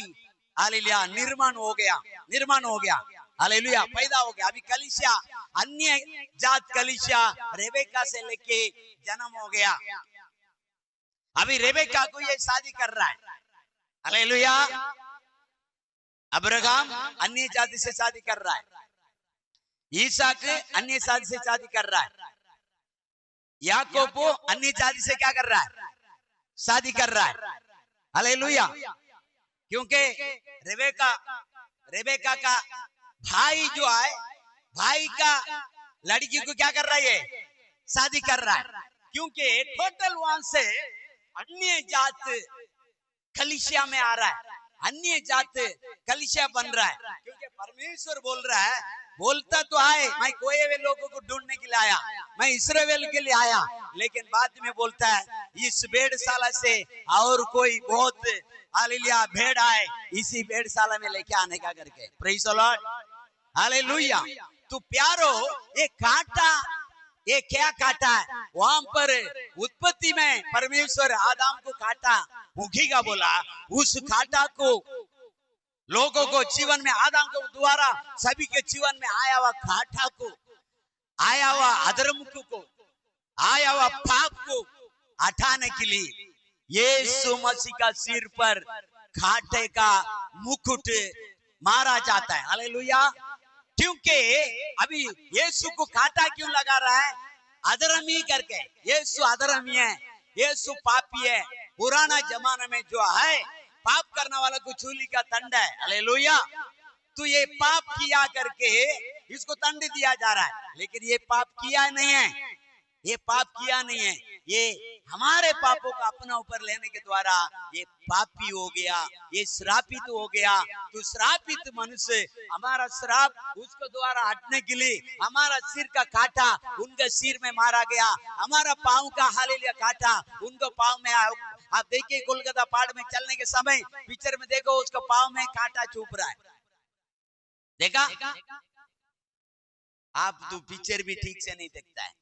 हालेलुया निर्माण हो गया, निर्माण हो गया। हालेलुया, पैदा हो गया। अभी कलीसिया, अन्य जात कलीसिया रेबेका से लेके जन्म हो गया। अभी रेबेका को ये शादी कर रहा है। हालेलुया। अब्राहम अन्य जाति से शादी कर रहा है, ईसाक अन्य जाति से शादी कर रहा है, याकूब अन्य जाति से क्या कर रहा है? शादी कर रहा है। हालेलुया। क्योंकि रेबेका का भाई जो है, भाई का लड़की को क्या कर रहा है? शादी कर रहा है। क्योंकि टोटल वहां से अन्य जात कलीसिया में आ रहा है, अन्य जात कलीसिया बन रहा है। क्योंकि परमेश्वर बोल रहा है, बोलता तो आए मैं कोई वे लोगों को ढूंढने के लिए आया, मैं इस्राएल के लिए आया, लेकिन बाद में बोलता है इस भेड़शाला से और कोई बहुत हालेलुया भेड़ आए, इसी भेड़शाला में लेके आने का करके। Praise the Lord. हालेलुया। तो प्यारो, ये कांटा, ये क्या काटा है? वहां पर उत्पत्ति में परमेश्वर आदम को काटा उगेगा बोला, उस काटा को लोगों को जीवन में, आदम को द्वारा सभी के जीवन में आया हुआ काटा को, आया हुआ अधर्म को, आया हुआ पाप को हटाने के लिए यीशु मसीह का सिर पर कांटे का मुकुट मारा जाता है। हालेलुया। क्योंकि अभी यीशु को कांटा क्यों लगा रहा है? अधर्मी करके। यीशु अधर्मी है, यीशु पापी है। पुराना जमाना में जो है पाप करने वाला को चूली का दंड है। हालेलुया। तू ये पाप किया करके इसको दंड दिया जा रहा है, लेकिन ये पाप किया नहीं है, ये पाप किया नहीं है, ये हमारे पापों का अपना ऊपर लेने के द्वारा ये पापी हो गया, ये श्रापित हो गया। तो श्रापित मनुष्य, हमारा श्राप उसको द्वारा हटने के लिए हमारा सिर का कांटा उनके सिर में मारा गया, हमारा पाँव का हालेलुया कांटा उनको पाँव में। आप देखिए कोलकाता पहाड़ में चलने के समय पिक्चर में देखो, उसका पाँव में कांटा चुभ रहा है, देखा? आप तो पिक्चर भी ठीक से नहीं देखता है।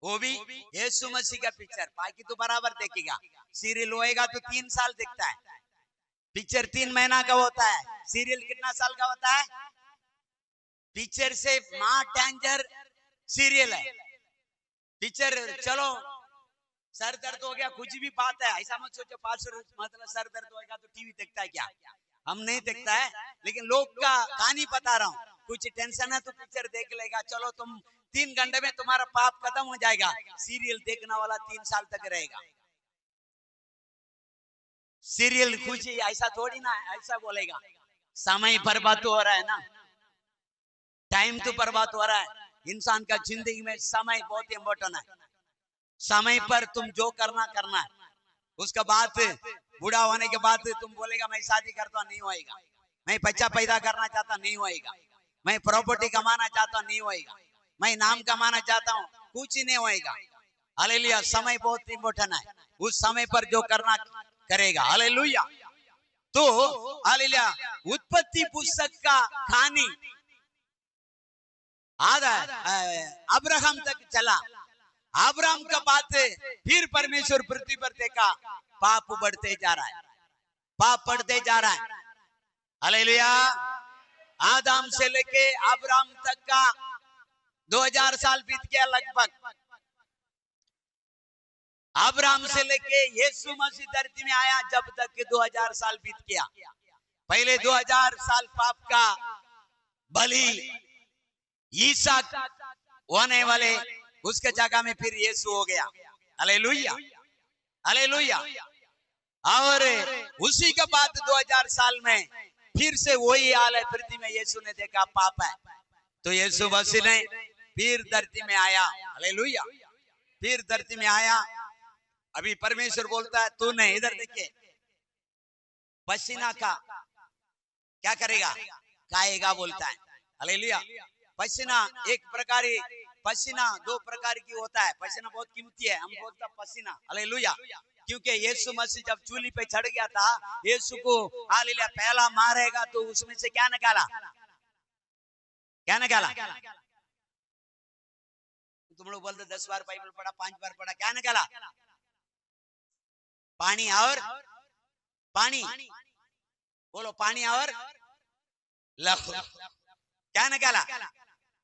वो भी यीशु मसीह का पिक्चर, बाकी तो बराबर देखेगा। सीरियल होएगा तो 3 साल देखता है, पिक्चर 3 महीना का होता है, सीरियल कितना साल का होता है? पिक्चर से मां डेंजर सीरियल है। पिक्चर चलो सर दर्द हो गया, कुछ भी बात है, ऐसा मत सोचो पास्टर मतलब सर दर्द होगा तो टीवी देखता है क्या? हम नहीं देखता है, लेकिन लोग का कहानी बता रहा हूँ। कुछ टेंशन है तो पिक्चर देख लेगा, चलो तुम 3 घंटे में तुम्हारा पाप खत्म हो जाएगा। सीरियल देखने वाला 3 साल तक रहेगा। सीरियल खुशी ऐसा थोड़ी ना, ऐसा बोलेगा समय बर्बाद हो रहा है ना, टाइम तो बर्बाद हो रहा है। इंसान का जिंदगी में समय बहुत इंपॉर्टेंट है। समय पर तुम जो करना करना है, उसका बाद बूढ़ा होने के बाद तुम बोलेगा मैं शादी करता नहीं होएगा, मैं बच्चा पैदा करना चाहता नहीं होएगा, मैं प्रॉपर्टी कमाना चाहता नहीं होएगा, मैं नाम कमाना चाहता हूँ, कुछ ही नहीं होएगा। हालेलुया, समय बहुत इंपॉर्टेंट है, उस समय पर जो करना करेगा। हालेलुया। तो हालेलुया, उत्पत्ति पुस्तक का कहानी आधा अब्राहम तक चला। अब्राहम का बात फिर परमेश्वर पृथ्वी पर देखा, पाप बढ़ते जा रहा है, पाप बढ़ते जा रहा है। हालेलुया। आदम से लेके अब्राहम तक का 2000 साल बीत गया लगभग। अब्राहम से लेके यीशु मसीह धरती में आया जब तक 2000 साल बीत गया। पहले 2000 साल पाप का बलि ईसाक होने वाले, उसके जगह में फिर यीशु हो गया। Hallelujah, hallelujah. और उसी के बाद 2000 साल में फिर से वही हाल है पृथ्वी में। यीशु ने देखा पाप है, तो यीशु मसीह ने फिर धरती में आया। हालेलुया, फिर धरती में आया। अभी परमेश्वर बोलता है तूने, इधर देखिए, पसीना का क्या करेगा? खाएगा बोलता है। हालेलुया। पसीना एक प्रकार, पसीना 2 प्रकार की होता है। पसीना बहुत कीमती है, हम बोलते हैं पसीना। हालेलुया। क्योंकि यीशु मसीह जब चूल्ही पे चढ़ गया था, यीशु को हालेलुया पहला मारेगा तो उसमें से क्या निकाला? क्या निकाला? तुम लोग बोलते 10 बार बाइबल पढ़ा, 5 बार पढ़ा, क्या निकाला? पानी और पानी। बोलो पानी और लहू। क्या निकाला?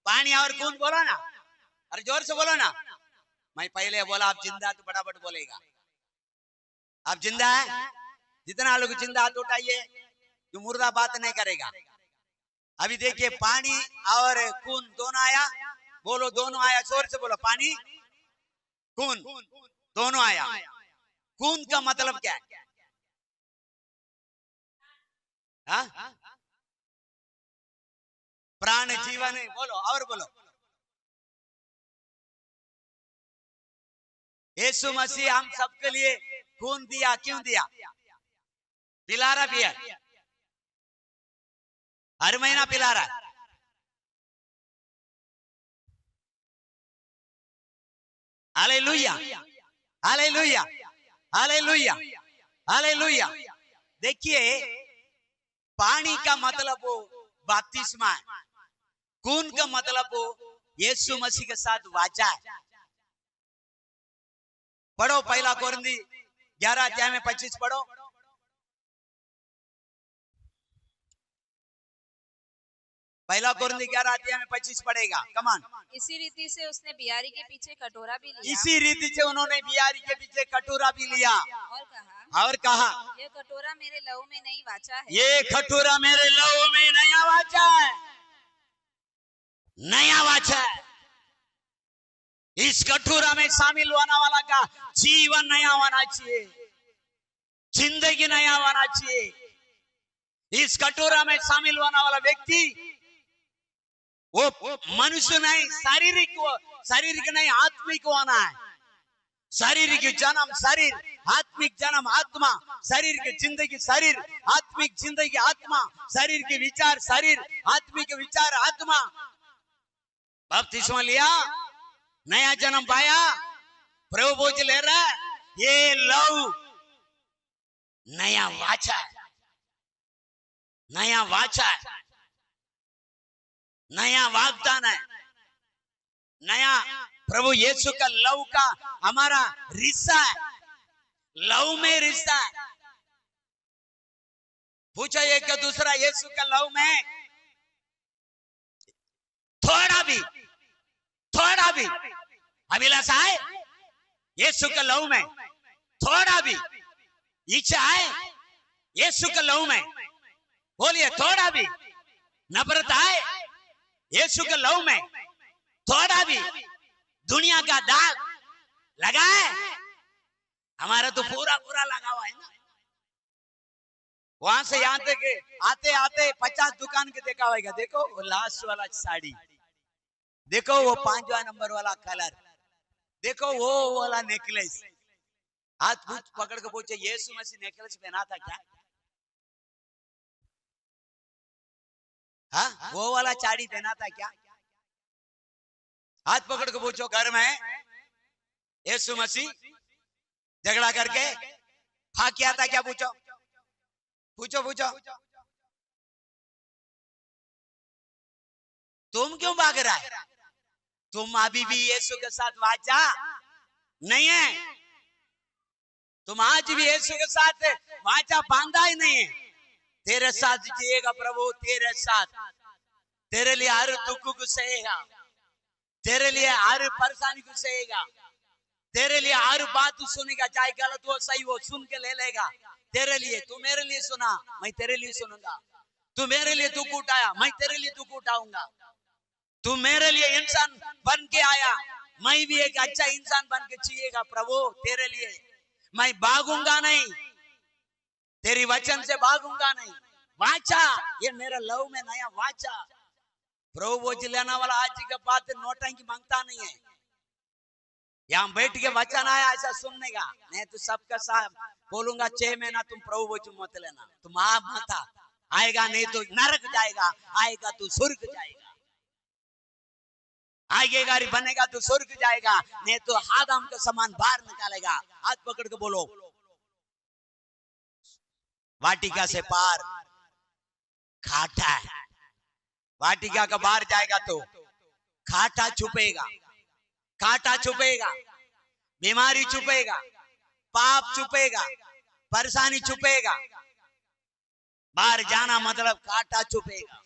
पानी और खून। बोलो ना, अरे जोर से बोलो ना। मैं पहले बोला आप जिंदा तो फटाफट बोलेगा। आप जिंदा है? जितना लोग जिंदा हाथ उठाइए, जो मुर्दा बात नहीं करेगा। अभी देखिए पानी और खून दोनों आया। बोलो दोनों आया, जोर से बोलो। पानी खून दोनों आया। खून का मतलब क्या है? हाँ? प्राण जीवन है। बोलो और बोलो। यीशु मसीह हम सबके लिए खून दिया, क्यों दिया? पिला रहा भी है, हर महीना पिला रहा है। Hallelujah, hallelujah, hallelujah, hallelujah. देखिए पानी का मतलब वो बपतिस्मा है, खून का मतलब वो यीशु मसीह के साथ वाचा है। पढ़ो पहला कोरिन्थी 11 अध्याय में 25 पढ़ो। पहला कोरिन्थी 11 अध्याय में 25 पढ़ेगा। कमान। इसी रीति से उसने बियारी के पीछे कटोरा भी लिया। इसी रीति से उन्होंने बियारी के पीछे कटोरा भी लिया और कहा यह कटोरा मेरे लहू में नई वाचा है। ये कटोरा मेरे लहू में नया वाचा है, नया वाचा है। इस कटोरा में शामिल होने वाला का जीवन नया होना चाहिए, जिंदगी नया होना चाहिए, इस कटोरा में शामिल होने वाला व्यक्ति वो मनुष्य नहीं, शारीरिक नहीं, आत्मिक होना है। शारीरिक जन्म शरीर, आत्मिक जन्म आत्मा, शरीर की जिंदगी शरीर, आत्मिक जिंदगी आत्मा, शरीर के विचार शरीर, आत्मिक विचार आत्मा। बपतिस्मा लिया, नया जन्म पाया, प्रभु भोज ले रहा है, ये लव नया वाचा है, नया वाचा है, नया वाग्दान है, नया प्रभु यीशु का लव का हमारा रिश्ता है, लव में रिश्ता है। पूछा एक का दूसरा, यीशु का लव में थोड़ा भी अभिलाषा है, यीशु के लहू में थोड़ा भी इच्छा है, यीशु के लहू में बोलिए थोड़ा भी नफरत है, यीशु के लहू में थोड़ा भी दुनिया का दाग लगा है, हमारा तो पूरा लगा हुआ है ना। वहां से यहाँ तक आते आते 50 दुकान के देखा होगा, देखो वो लास्ट वाला साड़ी, देखो वो 5वां नंबर वाला कलर, देखो वो वाला नेकलेस, हाथ पकड़ के पूछे यीशु मसीह नेकलेस पहना था क्या? हाँ, वो वाला साड़ी पहना था क्या? हाथ पकड़ के पूछो घर में यीशु मसीह झगड़ा करके खा क्या था क्या? पूछो पूछो पूछो। तुम क्यों भाग रहा है? तुम अभी भी यीशु के साथ वाचा नहीं है, तुम आज भी यीशु के साथ वाचा बांधा ही नहीं है। तेरे साथ जिएगा प्रभु, तेरे साथ, तेरे लिए हर दुख को सहेगा, तेरे लिए हर परेशानी को सहेगा, तेरे लिए हर बात सुनेगा, चाहे गलत हो सही हो सुन के ले लेगा तेरे लिए। तू मेरे लिए सुना, मैं तेरे लिए सुनूंगा। तू मेरे लिए दुख उठाया, मैं तेरे लिए दुख उठाऊंगा। तू मेरे लिए इंसान बन के आया, मैं भी एक अच्छा इंसान बन के जिएगा प्रभु तेरे लिए। मैं भागूंगा नहीं, तेरी वचन से भागूंगा नहीं। वाचा, ये मेरा लव में नया वाचा। प्रभु वो जिलाने वाला आज के बात नोटंकी मांगता नहीं है। यहाँ बैठ के वचन आया ऐसा सुनने का, नहीं तो सबका साहब बोलूंगा 6 महीना तुम प्रभु वो मत लेना, तुम आप माता आएगा, नहीं तो नरक जाएगा, आएगा तो स्वर्ग जाएगा, आगे गाड़ी बनेगा तो स्वर्ग जाएगा, नहीं तो आदम के समान बाहर निकालेगा। हाथ पकड़ के बोलो, वाटिका से पार खाटा है, वाटिका का बाहर जाएगा तो खाटा छुपेगा, कांटा छुपेगा, बीमारी छुपेगा, पाप छुपेगा, परेशानी छुपेगा। बाहर जाना मतलब कांटा छुपेगा।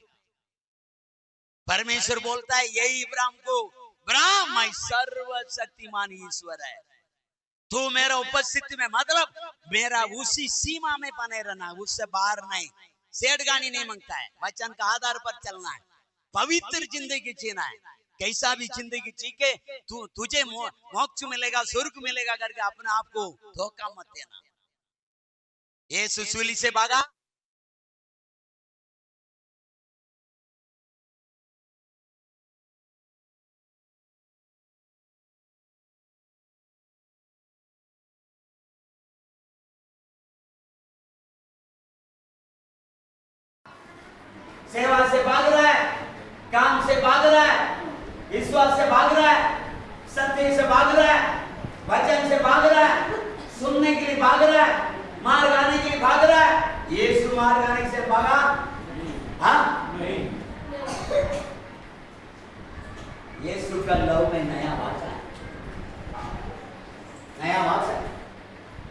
परमेश्वर बोलता है यही इब्राहिम को, इब्राहिम मैं सर्वशक्तिमान ईश्वर है, तू मेरा उपस्थिति में मतलब मेरा उसी सीमा में बने रहना, उससे बाहर नहीं। सेठगानी नहीं मांगता है, वचन का आधार पर चलना है, पवित्र जिंदगी जीना है। कैसा भी जिंदगी जी के तुझे मोक्ष मिलेगा, स्वर्ग मिलेगा करके अपने आप को धोखा मत देना। यीशु सूली से भागा, सेवा से भाग रहा है, काम से भाग रहा है, विश्वास से भाग रहा है, सत्य से भाग रहा है, वचन से भाग रहा है, सुनने के लिए भाग रहा है, मार्ग आने के लिए भाग रहा है। यीशु मार्ग आने से भागा? हाँ नहीं। यीशु का लव में नया वाचा है, नया वाचा है।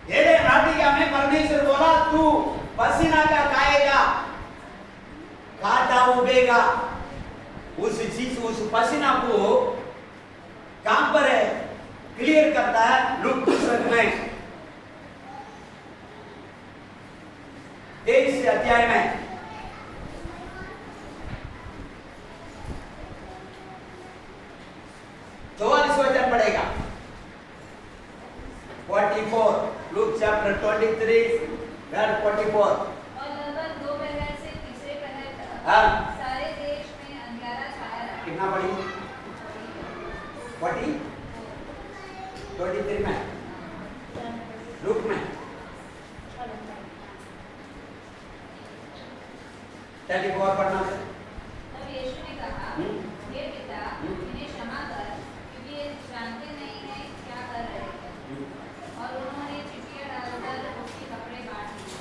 ये रातिका में परमेश्वर बोला तू पसीना का खाएगा, कांटा उगेगा। उस चीज, उस पसीना को कहां पर है क्लियर करता है लूक पुस्तक में 23 अध्याय में 44 वचन पढ़ेगा। 44 लूक चैप्टर 23 वर्स 44। और लगभग 2 बरस से हाँ सारे देश में अंधियारा छाया रहा। कितना पढ़ी 40 23 में लूक में 34 पढ़ना है। तब यीशु ने कहा, हे पिता, इन्हें क्षमा कर, क्योंकि ये जानते नहीं हैं क्या कर रहे हैं। और उन्होंने चिट्ठियां डालकर उसके कपड़े बांट दिए।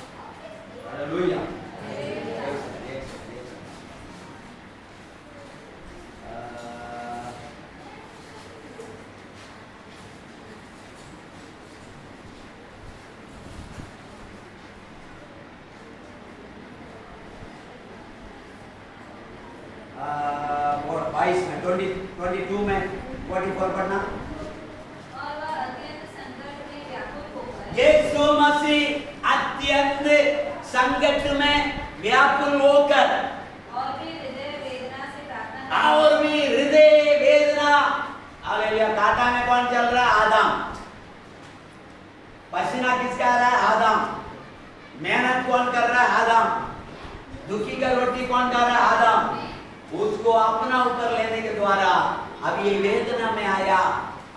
हालेलुया। और 22 में 22 में 44 पढ़ना। और वह अत्यंत संकट में व्याकुल होकर यीशु मसीह अत्यंत संकट में व्याकुल होकर और भी हृदय वेदना से प्रार्थना हालेलुया। कांटा में कौन चल रहा है? आदम। पसीना किसका आ रहा है? आदम। मेहनत कौन कर रहा है? आदम। दुखी का रोटी कौन खा रहा है? आदम। उसको अपना ऊपर लेने के द्वारा अब ये वेदना में आया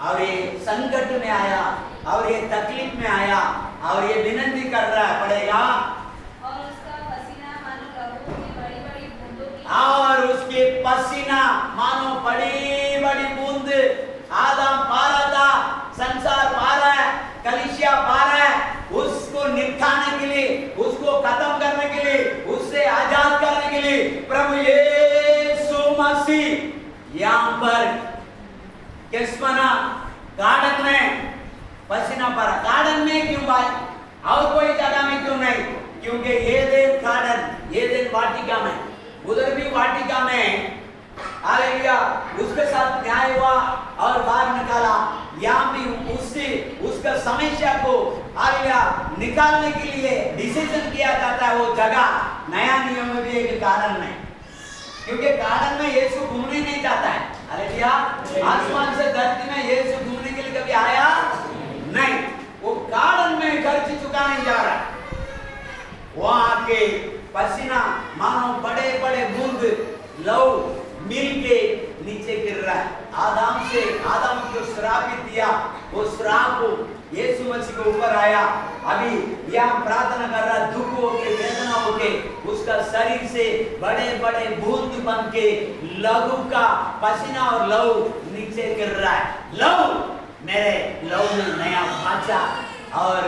और ये संकट में आया और ये तकलीफ में आया और ये विनती कर रहा है पड़ेगा और उसका पसीना मानो लहू की बड़ी-बड़ी बूंदों की और उसके पसीना मानो बड़ी बड़ी बूंद। आदम पा रहा था, संसार पा रहा है, कलीसिया पा रहा है, उसको निपटाने के लिए, उसको खत्म करने के लिए, उससे आजाद करने के लिए प्रभु यीशु मसीह यहाँ पर किस बना? गार्डन में पसीना पड़ा। गार्डन में क्यों भाई? और कोई जगह में क्यों नहीं? क्योंकि ये दिन गार्डन, ये दिन वाटिका में, उधर भी वाटिका में हालेलुया उसके साथ न्याय हुआ और बाहर निकाला। यहाँ भी उसका समस्या को हालेलुया निकालने के लिए डिसीजन किया जाता है। वो जगह नया नियम में भी एक गार्डन में, क्योंकि गार्डन में यीशु घूमने नहीं जाता है। हालेलुया। आसमान से धरती में यीशु घूमने के लिए कभी आया नहीं। वो गार्डन में खर्च चुका नहीं जा रहा। वहां के पसीना मानो बड़े बड़े बूंद लहू मिल के नीचे गिर रहा है। आदम को श्रापित दिया, वो श्राप यीशु मसीह के ऊपर आया। अभी यहाँ प्रार्थना कर रहा, दुख होके, वेदना होके, उसका शरीर से बड़े बड़े बूंद बन के लहू का पसीना और लहू नीचे गिर रहा है। लहू मेरे लहू में नया वाचा और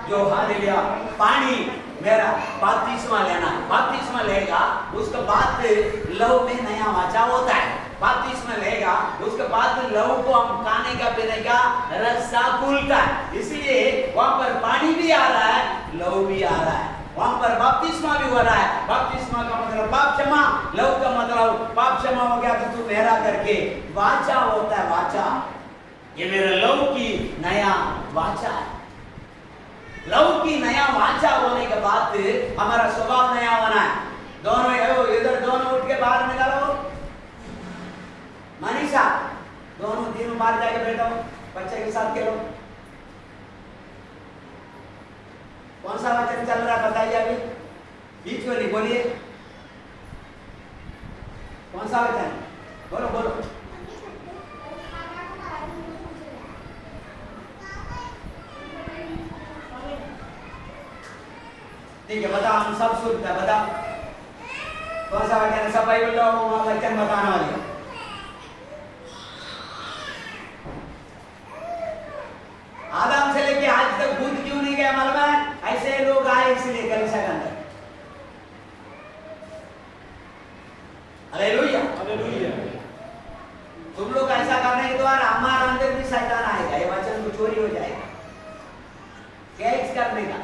जो हालेलुया पानी मेरा बपतिस्मा लेना, बपतिस्मा लेगा उसके बाद लहू में नया वाचा होता है। बपतिस्मा लेगा उसके बाद लहू को हम खाने का पीने का रस्सा खुलता है। इसलिए वहां पर पानी भी आ रहा है, लहू भी आ रहा है। वहां पर बपतिस्मा भी हो रहा है। बपतिस्मा का मतलब पाप क्षमा, लहू का मतलब पाप क्षमा हो गया तो तू मेरा करके वाचा होता है। वाचा ये मेरे लहू की नया वाचा है। लहू की नया वाचा होने के बाद हमारा स्वभाव नया होना है। दोनों इधर दोनों उठ के बाहर निकालो। मनीषा दोनों तीनों बाहर जाके बैठो, बच्चे के साथ खेलो। कौन सा वचन चल रहा है बताइए अभी? बीच में नहीं बोलिए। कौन सा वचन? बोलो बोलो। ठीक है बताओ, हम सब सुनते हैं। बताओ कौन सा वचन? सब बाइबल वचन बताने वाले। आदम से लेके आज तक भूत क्यों नहीं गया मालूम है? ऐसे लोग आए इसलिए कलीसिया के अंदर। Hallelujah hallelujah. तुम लोग ऐसा करने के द्वारा हमारे अंदर भी शैतान आएगा, ये वचन को चोरी हो जाएगा। कैच करने का।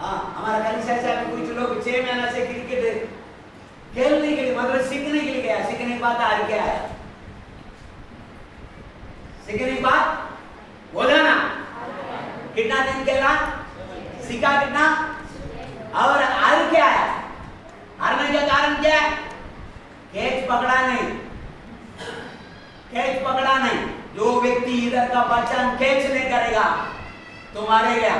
हाँ हमारा कलीसिया से कुछ लोग 6 महीना से क्रिकेट खेलने के लिए मतलब सीखने के लिए गया। सीखने के बाद हार के आया। सीखने के बाद बोला ना कितना दिन खेला, सीखा कितना और हार के आया। हारने का कारण क्या है? कैच पकड़ा नहीं। कैच पकड़ा नहीं। जो व्यक्ति इधर का वचन कैच नहीं करेगा तो मारेगा।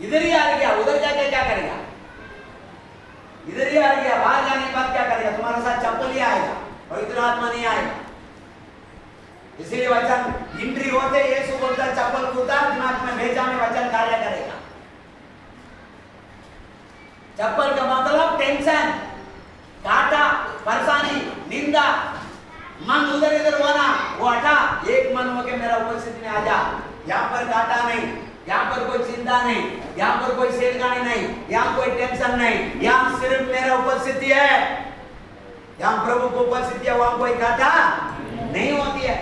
इधर ही आ गया, उधर जाके क्या करेगा? इधर ही आ गया, बाहर जाने के बाद क्या करेगा? तुम्हारे साथ चप्पल ही आएगा, पवित्र आत्मा नहीं आएगा। इसीलिए वचन एंट्री होते यीशु बोलता चप्पल को उतार, दिमाग में भेजा में वचन कार्य करेगा। चप्पल का मतलब टेंशन, काटा, परेशानी, निंदा, मन उधर इधर होना, वो हटा। एक मन होके मेरा उपस्थिति में आ जा। यहाँ पर काटा नहीं, यहाँ पर कोई चिंता नहीं, यहाँ पर कोई सेलगानी नहीं, यहाँ कोई टेंशन नहीं, यहाँ सिर्फ मेरा उपस्थिति है। यहाँ प्रभु को उपस्थिति है, वहां कोई काटा नहीं होती है।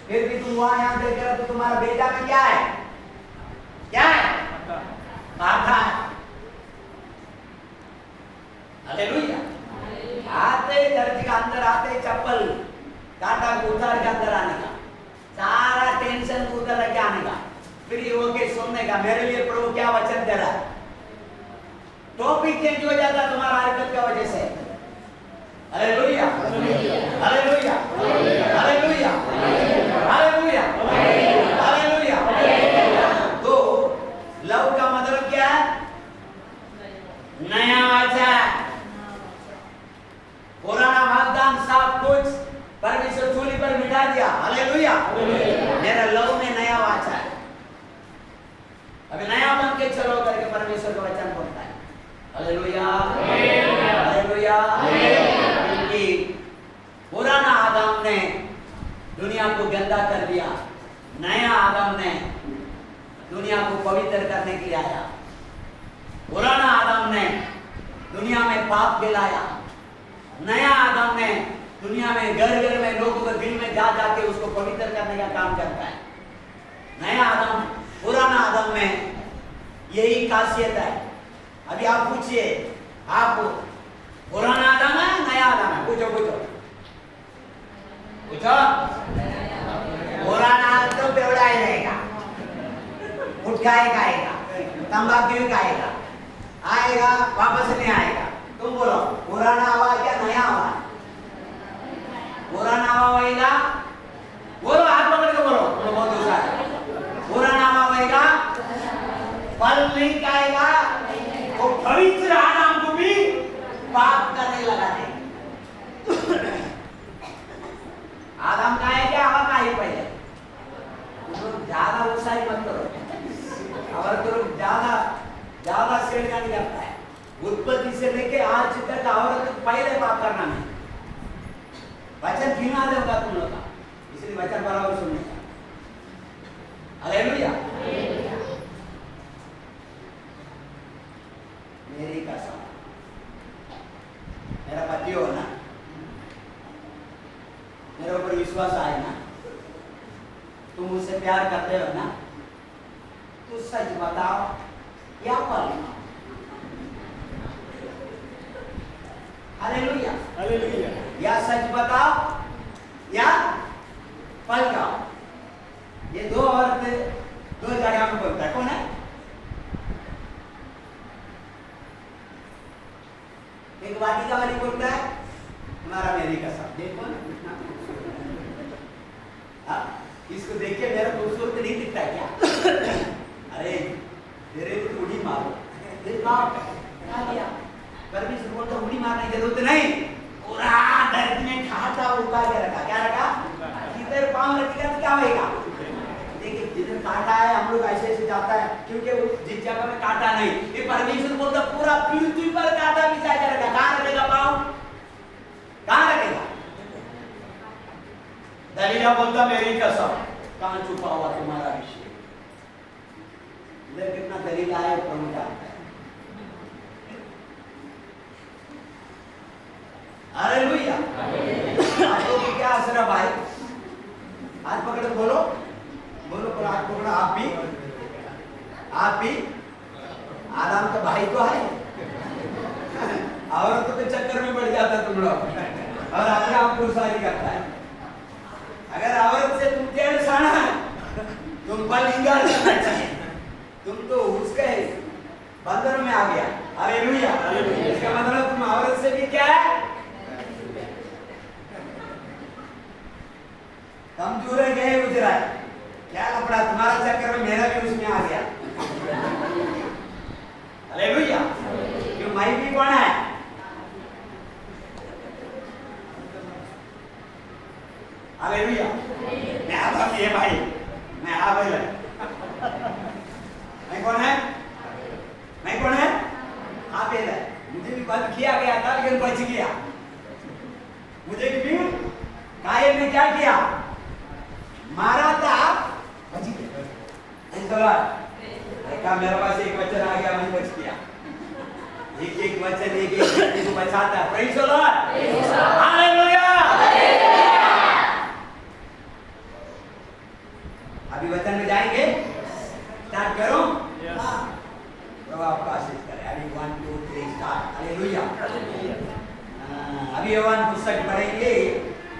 फिर भी तुम वहां यहाँ देख रहे हो तो तुम्हारा बेटा में क्या है? क्या है? काटा है। हालेलुया। आते चर्च के अंदर आते चप्पल काटा को उतार के अंदर आने का, सारा टेंशन को उतार के आने का, फिर ये होके सुनने का मेरे लिए प्रभु क्या वचन दे रहा है। टॉपिक चेंज हो जाता है तुम्हारा हरकत का वजह से। Hallelujah, hallelujah, hallelujah, hallelujah, hallelujah. तो लव का मतलब क्या है? नया वाचा, पुराना वाग्दान सब कुछ परमेश्वर चूली पर मिटा दिया। हालेलुया। मेरा लव में नया वाचा है, अभी नया बन के चलो करके परमेश्वर का वचन बोलता है। Hallelujah, hallelujah. क्योंकि पुराना आदम ने दुनिया को गंदा कर दिया, नया आदम ने दुनिया को पवित्र करने के लिए आया। पुराना आदम ने दुनिया में पाप फैलाया, नया आदम ने दुनिया में घर घर में लोगों के दिल में जा जाके उसको पवित्र करने का काम करता है। नया आदम, पुराना आदम में यही खासियत है। अभी आप पूछिए, आप पुराना आदम है नया आदम है? पूछो पूछो पूछो। पुराना आदम तो बेवड़ा ही रहेगा, गुटखा ही खाएगा, तंबाकू ही खाएगा, आएगा वापस नहीं आएगा। तुम बोलो पुराना हवा क्या नया हवा? पुराना हवा होएगा, बोलो हाथ पकड़ के बोलो, बहुत दूसरा है। पुराना हवा होएगा, फल नहीं खाएगा, वो पवित्र आदम को भी पाप करने लगा दे। आदम का है क्या? हवा का ही पहले। तो ज्यादा उत्साही मत करो, और तो ज्यादा सेड़ना नहीं करता है। उत्पत्ति से लेके आज तक औरत पहले पाप करना नहीं, वचन गिना देगा तुम लोग का, इसलिए वचन बराबर सुनने का। हालेलुया। मेरी कसम, मेरा पति हो ना, मेरे ऊपर विश्वास आए ना, तुम मुझसे प्यार करते हो ना, तो सच बताओ क्या फल? Hallelujah, hallelujah. या सच बताओ या फल खाओ। ये दो औरतें दो जगह में बोलता है, कौन है? एक वाटिका वाली बोलता है हमारा मेरी कसम। देखो ना, इसको देख के मेरा खूबसूरत नहीं दिखता क्या? अरे तेरे को उड़ी मारो, परमेश्वर बोलता उड़ी मारने की जरूरत नहीं, पूरा धरती में खाता उगा के रखा। क्या रखा? किधर पांव रखेगा तो क्या होगा? देखिए जिधर काटा है हम लोग ऐसे ऐसे जाता है, क्योंकि वो जिस जगह में काटा नहीं, ये परमेश्वर बोलता पूरा पृथ्वी पर काटा बिछा के रखा। कहाँ रखेगा पांव? कहाँ रखेगा? दलीला बोलता मेरी कसम, कहाँ छुपा हुआ तुम्हारा विषय? इधर कितना दलीला है प्रभु जानता है। हालेलुया। आप लोग क्या असर है भाई? हाथ पकड़ो, बोलो बोलो बोलो, हाथ पकड़ो। आप भी आदम का भाई तो है, औरतों के चक्कर में बढ़ जाता तुम लोग, और अपने आप को सारी करता है। अगर औरत से तुम टेढ़ साना है, तुम बल इंगार करना चाहिए, तुम तो उसके बंधन में आ गया। हालेलुया। इसका मतलब तुम औरत से भी क्या है? कमजोर है, गए गुजरा है। क्या लपड़ा तुम्हारा चक्कर में मेरा भी उसमें आ गया। हालेलुया। क्यों? मैं भी कौन है? हालेलुया। मैं आभार है भाई, मैं आभार है। मैं कौन है? मैं कौन है? आबेल है। मुझे भी बंद किया गया था लेकिन बच गया। मुझे भी कायम ने क्या किया? मारा था, बच गया। देखा मेरे पास एक वचन आ गया, मैं बच गया। एक वचन एक व्यक्ति को बचाता है। Praise the Lord, hallelujah. अभी वचन में जाएंगे, स्टार्ट करो। प्रभु आपका आशीष करे। अभी 1 2 3 स्टार्ट। हालेलुया। अभी योहान पुस्तक पढ़ेंगे,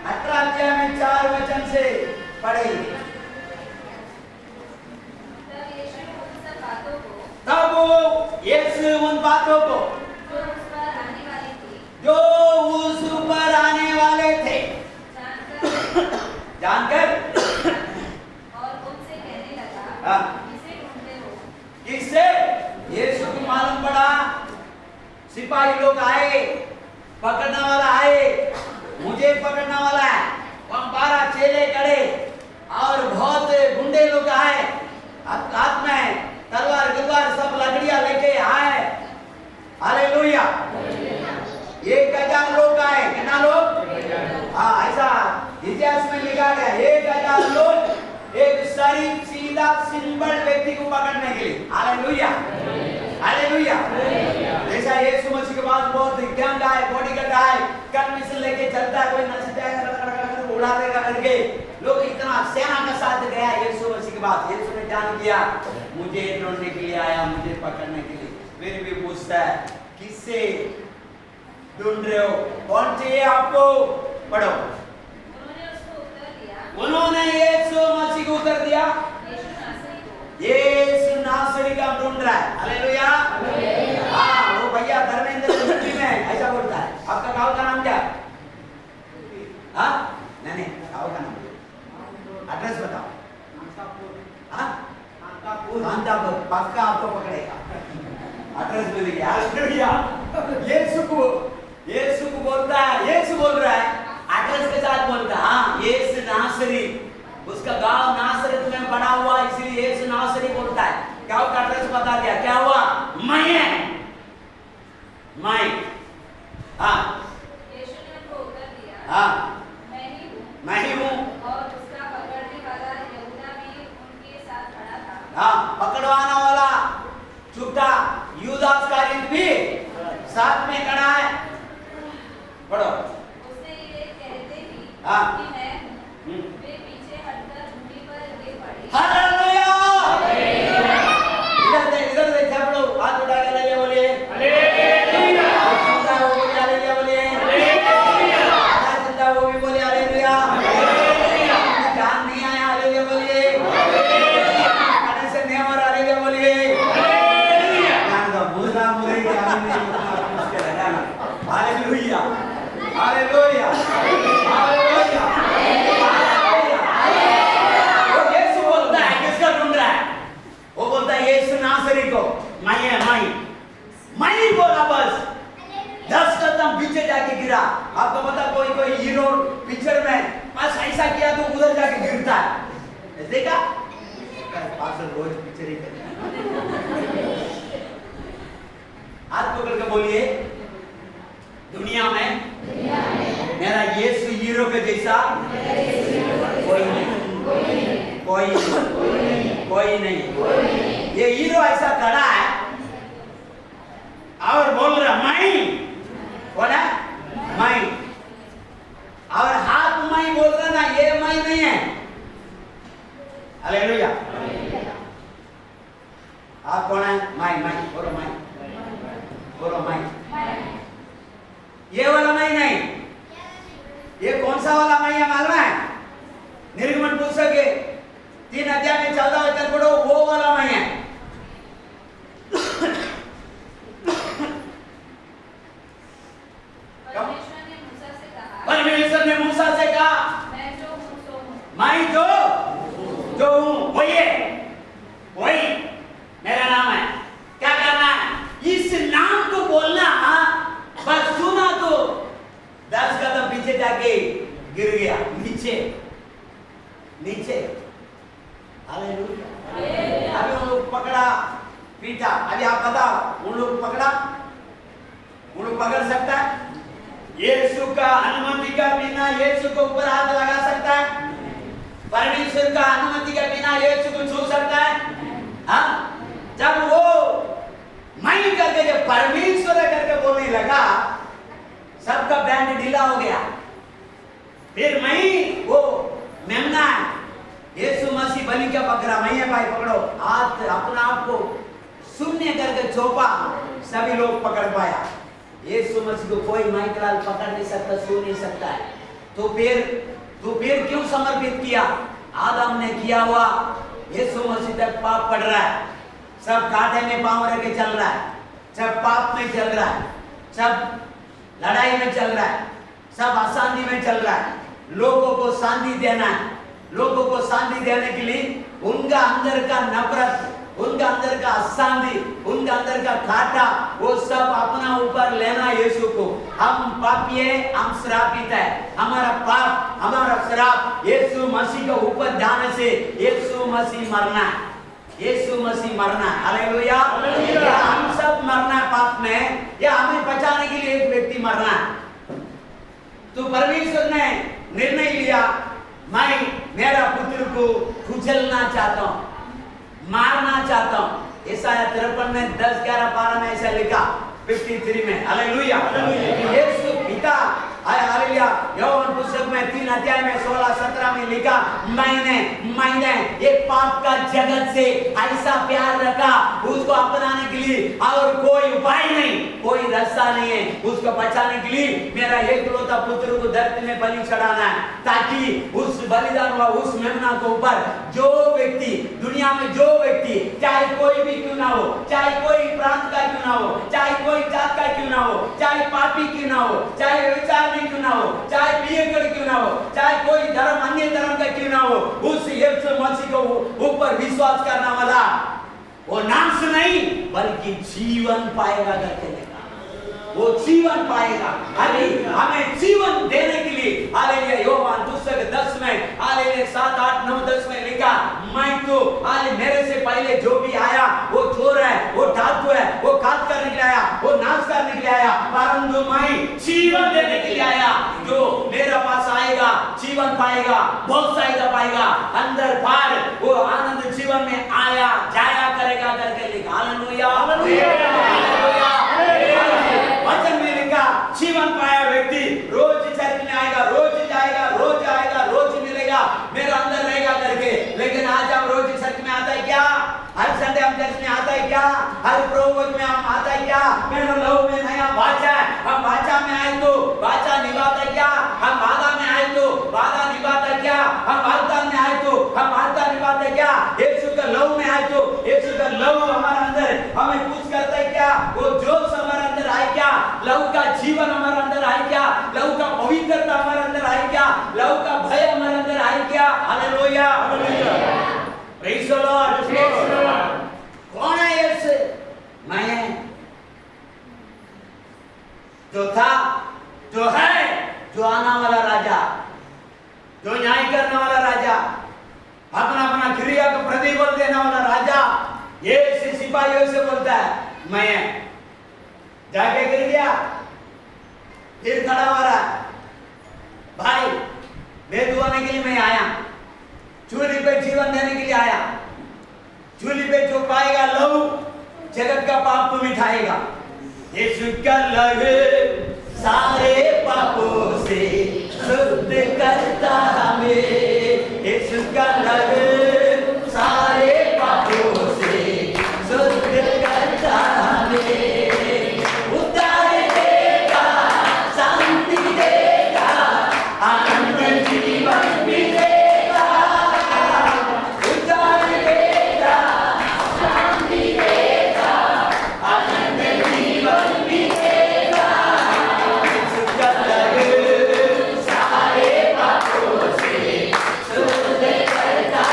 18 अध्याय में 4 वचन से पढ़ेंगे। तब यीशु उन बातों को जो उस पर आने वाले थे जानकर और उनसे कहने लगा, हाँ। किसे ढूंढते हो? किससे? यीशु को मालूम पड़ा, सिपाही लोग आए, पकड़ने वाला आए, मुझे पकड़ने वाला है। वहां 12 चेले खड़े और बहुत गुंडे लोग आए, हाथ में तलवार गिलवार सब लकड़ियां लेके आए। हालेलुया। 1000 लोग आए। कितना लोग? हाँ, ऐसा इतिहास में लिखा गया, 1000 लोग एक शरीफ सीधा सिंपल व्यक्ति को पकड़ने के लिए। Hallelujah, hallelujah. जैसा यीशु मसीह के पास बहुत गैंग आए, बॉडीगार्ड आए, गन मिसल लेके चलता है, कोई नशा जाएगा उड़ा देगा करके, लोग इतना सेना के साथ गया यीशु मसीह के पास। यीशु ने जान किया मुझे ढूंढने के लिए आया, मुझे पकड़ने के लिए। फिर भी पूछता है, किससे ढूंढ रहे हो? कौन चाहिए आपको? पढ़ो। उन्होंने उसको उत्तर दिया, उन्होंने यीशु मसीह को उत्तर दिया, यीशु नासरी को। यीशु नासरी का ढूंढ रहा है। हालेलुया। हाँ, वो भैया धर्मेंद्र यूपी में ऐसा बोलता है। आपका गांव का नाम क्या है? हाँ, नहीं गांव का नाम, एड्रेस बताओ। हाँ, कांतापुर। पक्का आपको पकड़ेगा, एड्रेस मिल गया। हालेलुया। यीशु को बोलता है, यीशु बोल रहा है, एड्रेस के साथ बोलता है। हाँ, यीशु नासरी, उसका गांव नासरत में बड़ा हुआ, इसलिए यीशु नासरी बोलता है। गांव का एड्रेस बता दिया। क्या हुआ? मैं। हाँ, यीशु ने उनको उत्तर दिया, हाँ, मैं ही हूँ। हूँ। और उसका पकड़ने वाला यहूदा भी उनके साथ खड़ा था। हाँ, पकड़वाने वाला झूठा यूदास इस्करियोत भी साथ में खड़ा है। पढ़ो। उससे ये कहते ही हाँ। कि मैं हूँ, वे पीछे हटकर भूमि पर गिर पड़े। हालेलुया। इधर देख सब लोग हाथ उठा के हालेलुया बोलिए। हालेलुया। जिंदा वो बोलिए हालेलुया बोलिए। हालेलुया। जिंदा वो भी बोलिए हालेलुया। हालेलुया। जान नहीं आया हालेलुया बोलिए। हालेलुया। खाने से नहीं हो रहा हालेलुया बोलिए। हालेलुया। जान दो मुर्गा मुर्गी के आने में इतना मुश्किल है ना। हालेलुया। हालेलुया। हालेलुया। वो यीशु बोलता है, किसका ढूंढ रहा है? वो बोलता है यीशु नासरी को। मैं ही बोला बस, 10 कदम पीछे जाके गिरा। आपको पता कोई हीरो पिक्चर में बस ऐसा किया तो उधर जाके गिरता है, देखा? पास्टर रोज पिक्चर ही करता है। हाथ पकड़ के बोलिए, दुनिया में मेरा यीशु हीरो के जैसा कोई नहीं। ये हीरो ऐसा खड़ा है और बोल रहा मैं। कौन है? मैं। और हाथ मैं बोल रहा ना, ये मैं नहीं है। हालेलुया। आप कौन है? मैं। बोलो मैं। बोलो मैं। ये वाला मैं नहीं। ये कौन सा वाला मैं है मालूम है? निर्गमन पुस्तक के 3 अध्याय में 14 वचन पढ़ो, वो वाला मैं है। परमेश्वर ने मूसा से कहा, मैं जो हूँ सो हूँ। मैं जो हूँ वही मेरा नाम है। क्या करना है? इस नाम को बोलना। बस सुना तो 10 कदम पीछे जाके गिर गया नीचे। नीचे। हालेलुया। अभी उन लोग पकड़ा पीटा, अभी आप बताओ उन लोग पकड़ा, उन लोग पकड़ सकता है? यीशु का अनुमति का बिना यीशु को ऊपर हाथ लगा सकता है? परमेश्वर का अनुमति के बिना यीशु को छू सकता है? हाँ? जब वो मैं करके जब परमेश्वर करके बोलने लगा, सबका बैंड ढीला हो गया। फिर मैं वो मेमना है, यीशु मसीह बलि का बकरा मैं है भाई, पकड़ो। हाथ अपना आप को शून्य करके चौपा, सभी लोग पकड़ पाया। यीशु मसीह को कोई माइकलाल पकड़ नहीं सकता, छू नहीं सकता है। तो फिर क्यों समर्पित किया? आदम ने किया हुआ यीशु मसीह तक पाप पड़ रहा है, सब कांटे में पांव रख के चल रहा है, सब पाप में चल रहा है, सब लड़ाई में चल रहा है, सब अशांति में चल रहा है। लोगों को शांति देना है, लोगों को शांति देने के लिए उनका अंदर का नफरत, उनका अंदर का अशांति, उनका अंदर का काटा, वो सब अपना ऊपर लेना यीशु को। हम पापी है, हम श्रापित है, हमारा पाप, हमारा श्राप यीशु मसीह के ऊपर जाने से यीशु मसीह मरना है, यीशु मसीह मरना है। हालेलुया। या हम सब मरना है पाप में, या हमें बचाने के लिए एक व्यक्ति मरना है। तो परमेश्वर ने निर्णय लिया, मैं मेरा पुत्र को कुचलना चाहता हूं, मारना चाहता हूं। यशायाह 53 में 10-11-12 में ऐसा लिखा, 53 में। हालेलुया। यीशु पिता, हालेलुया। योहान पुस्तक में 3 अध्याय में 16-17 में लिखा, मैंने ये पाप का जगत से ऐसा प्यार रखा, उसको अपनाने के लिए और कोई उपाय नहीं, कोई रास्ता नहीं है उसको बचाने के लिए। मेरा एकलौता पुत्र को धरती में बलि चढ़ाना है, ताकि उस बलिदान व उस मेमना के ऊपर जो व्यक्ति, दुनिया में जो व्यक्ति, चाहे कोई भी क्यों ना हो, चाहे कोई प्रांत का क्यों ना हो, चाहे कोई जात का क्यों ना हो, चाहे पापी क्यों ना हो, चाहे विचार क्यों ना हो, चाहे पियकर क्यों ना हो, चाहे कोई धर्म अन्य धर्म का क्यों ना हो, उस यीशु मसीह को ऊपर विश्वास करने वाला वो नाश नहीं बल्कि जीवन पाएगा करके लिखा। वो जीवन पाएगा। हमें जीवन देने के लिए हालेलुया। योहान पुस्तक 10 में हालेलुया 7, 8, 9, 10 में लिखा, मैं तो मेरे से पहले जो भी आया वो चोर है, वो डाकू है, वो काट करने के लिए आया, वो नाश करने के लिए आया, परंतु मैं जीवन देने के लिए आया। जो मेरे पास आएगा जीवन पाएगा, बहुत फायदा पाएगा, अंदर बाहर वो आनंद जीवन में आया जाया करेगा करके लिखा। हालेलुया। वचन में लिखा, जीवन पाया व्यक्ति रोज चर्च में आएगा, रोज जाएगा, रोज आएगा, रोज मिलेगा, मेरा अंदर रहेगा करके। लेकिन आज हम रोज चर्च में आता है क्या? हर संडे हम चर्च में आता है क्या? हर प्रोग्राम में हम आता है क्या? मेरा लव में नया वाचा है, हम वाचा में आए तो वाचा निभाता है क्या? हम वादा में आए तो वादा निभाता है क्या? हम वादा में आए तो हम वादा निभाते हैं क्या? यीशु का लव में आए तो यीशु का लव हमारे अंदर हमें कुछ करता है क्या? वो जोश हमारे अंदर आए क्या? लव का जीवन हमारे अंदर आए क्या? लव का पवित्रता हमारे अंदर आए क्या? लव का भय हमारे अंदर आए क्या? हालेलुया। Praise the Lord. कौन है यीशु? मैं जो था, जो है, जो आने वाला राजा, जो न्याय करने वाला राजा, अपना अपना क्रिया को प्रतिफल देने वाला राजा। ये सिपाहियों से बोलता है, मैं जाके गिर गया, फिर खड़ा हो रहा है, भाई वेद होने के लिए मैं आया, चूल्हे पे जीवन देने के लिए आया, चूल्हे पे जो पाएगा लहू जगत का पाप को मिटाएगा। यीशु का लहू सारे पापों से शुद्ध करता हमें, यीशु का लहू सारे पापों से शुद्ध करता हमें, उद्धार देगा, शांति देगा, आनंद जीवन मिलेगा, उद्धार देगा, शांति देगा, आनंद जीवन मिलेगा। यीशु का लहू सारे पापों से शुद्ध करता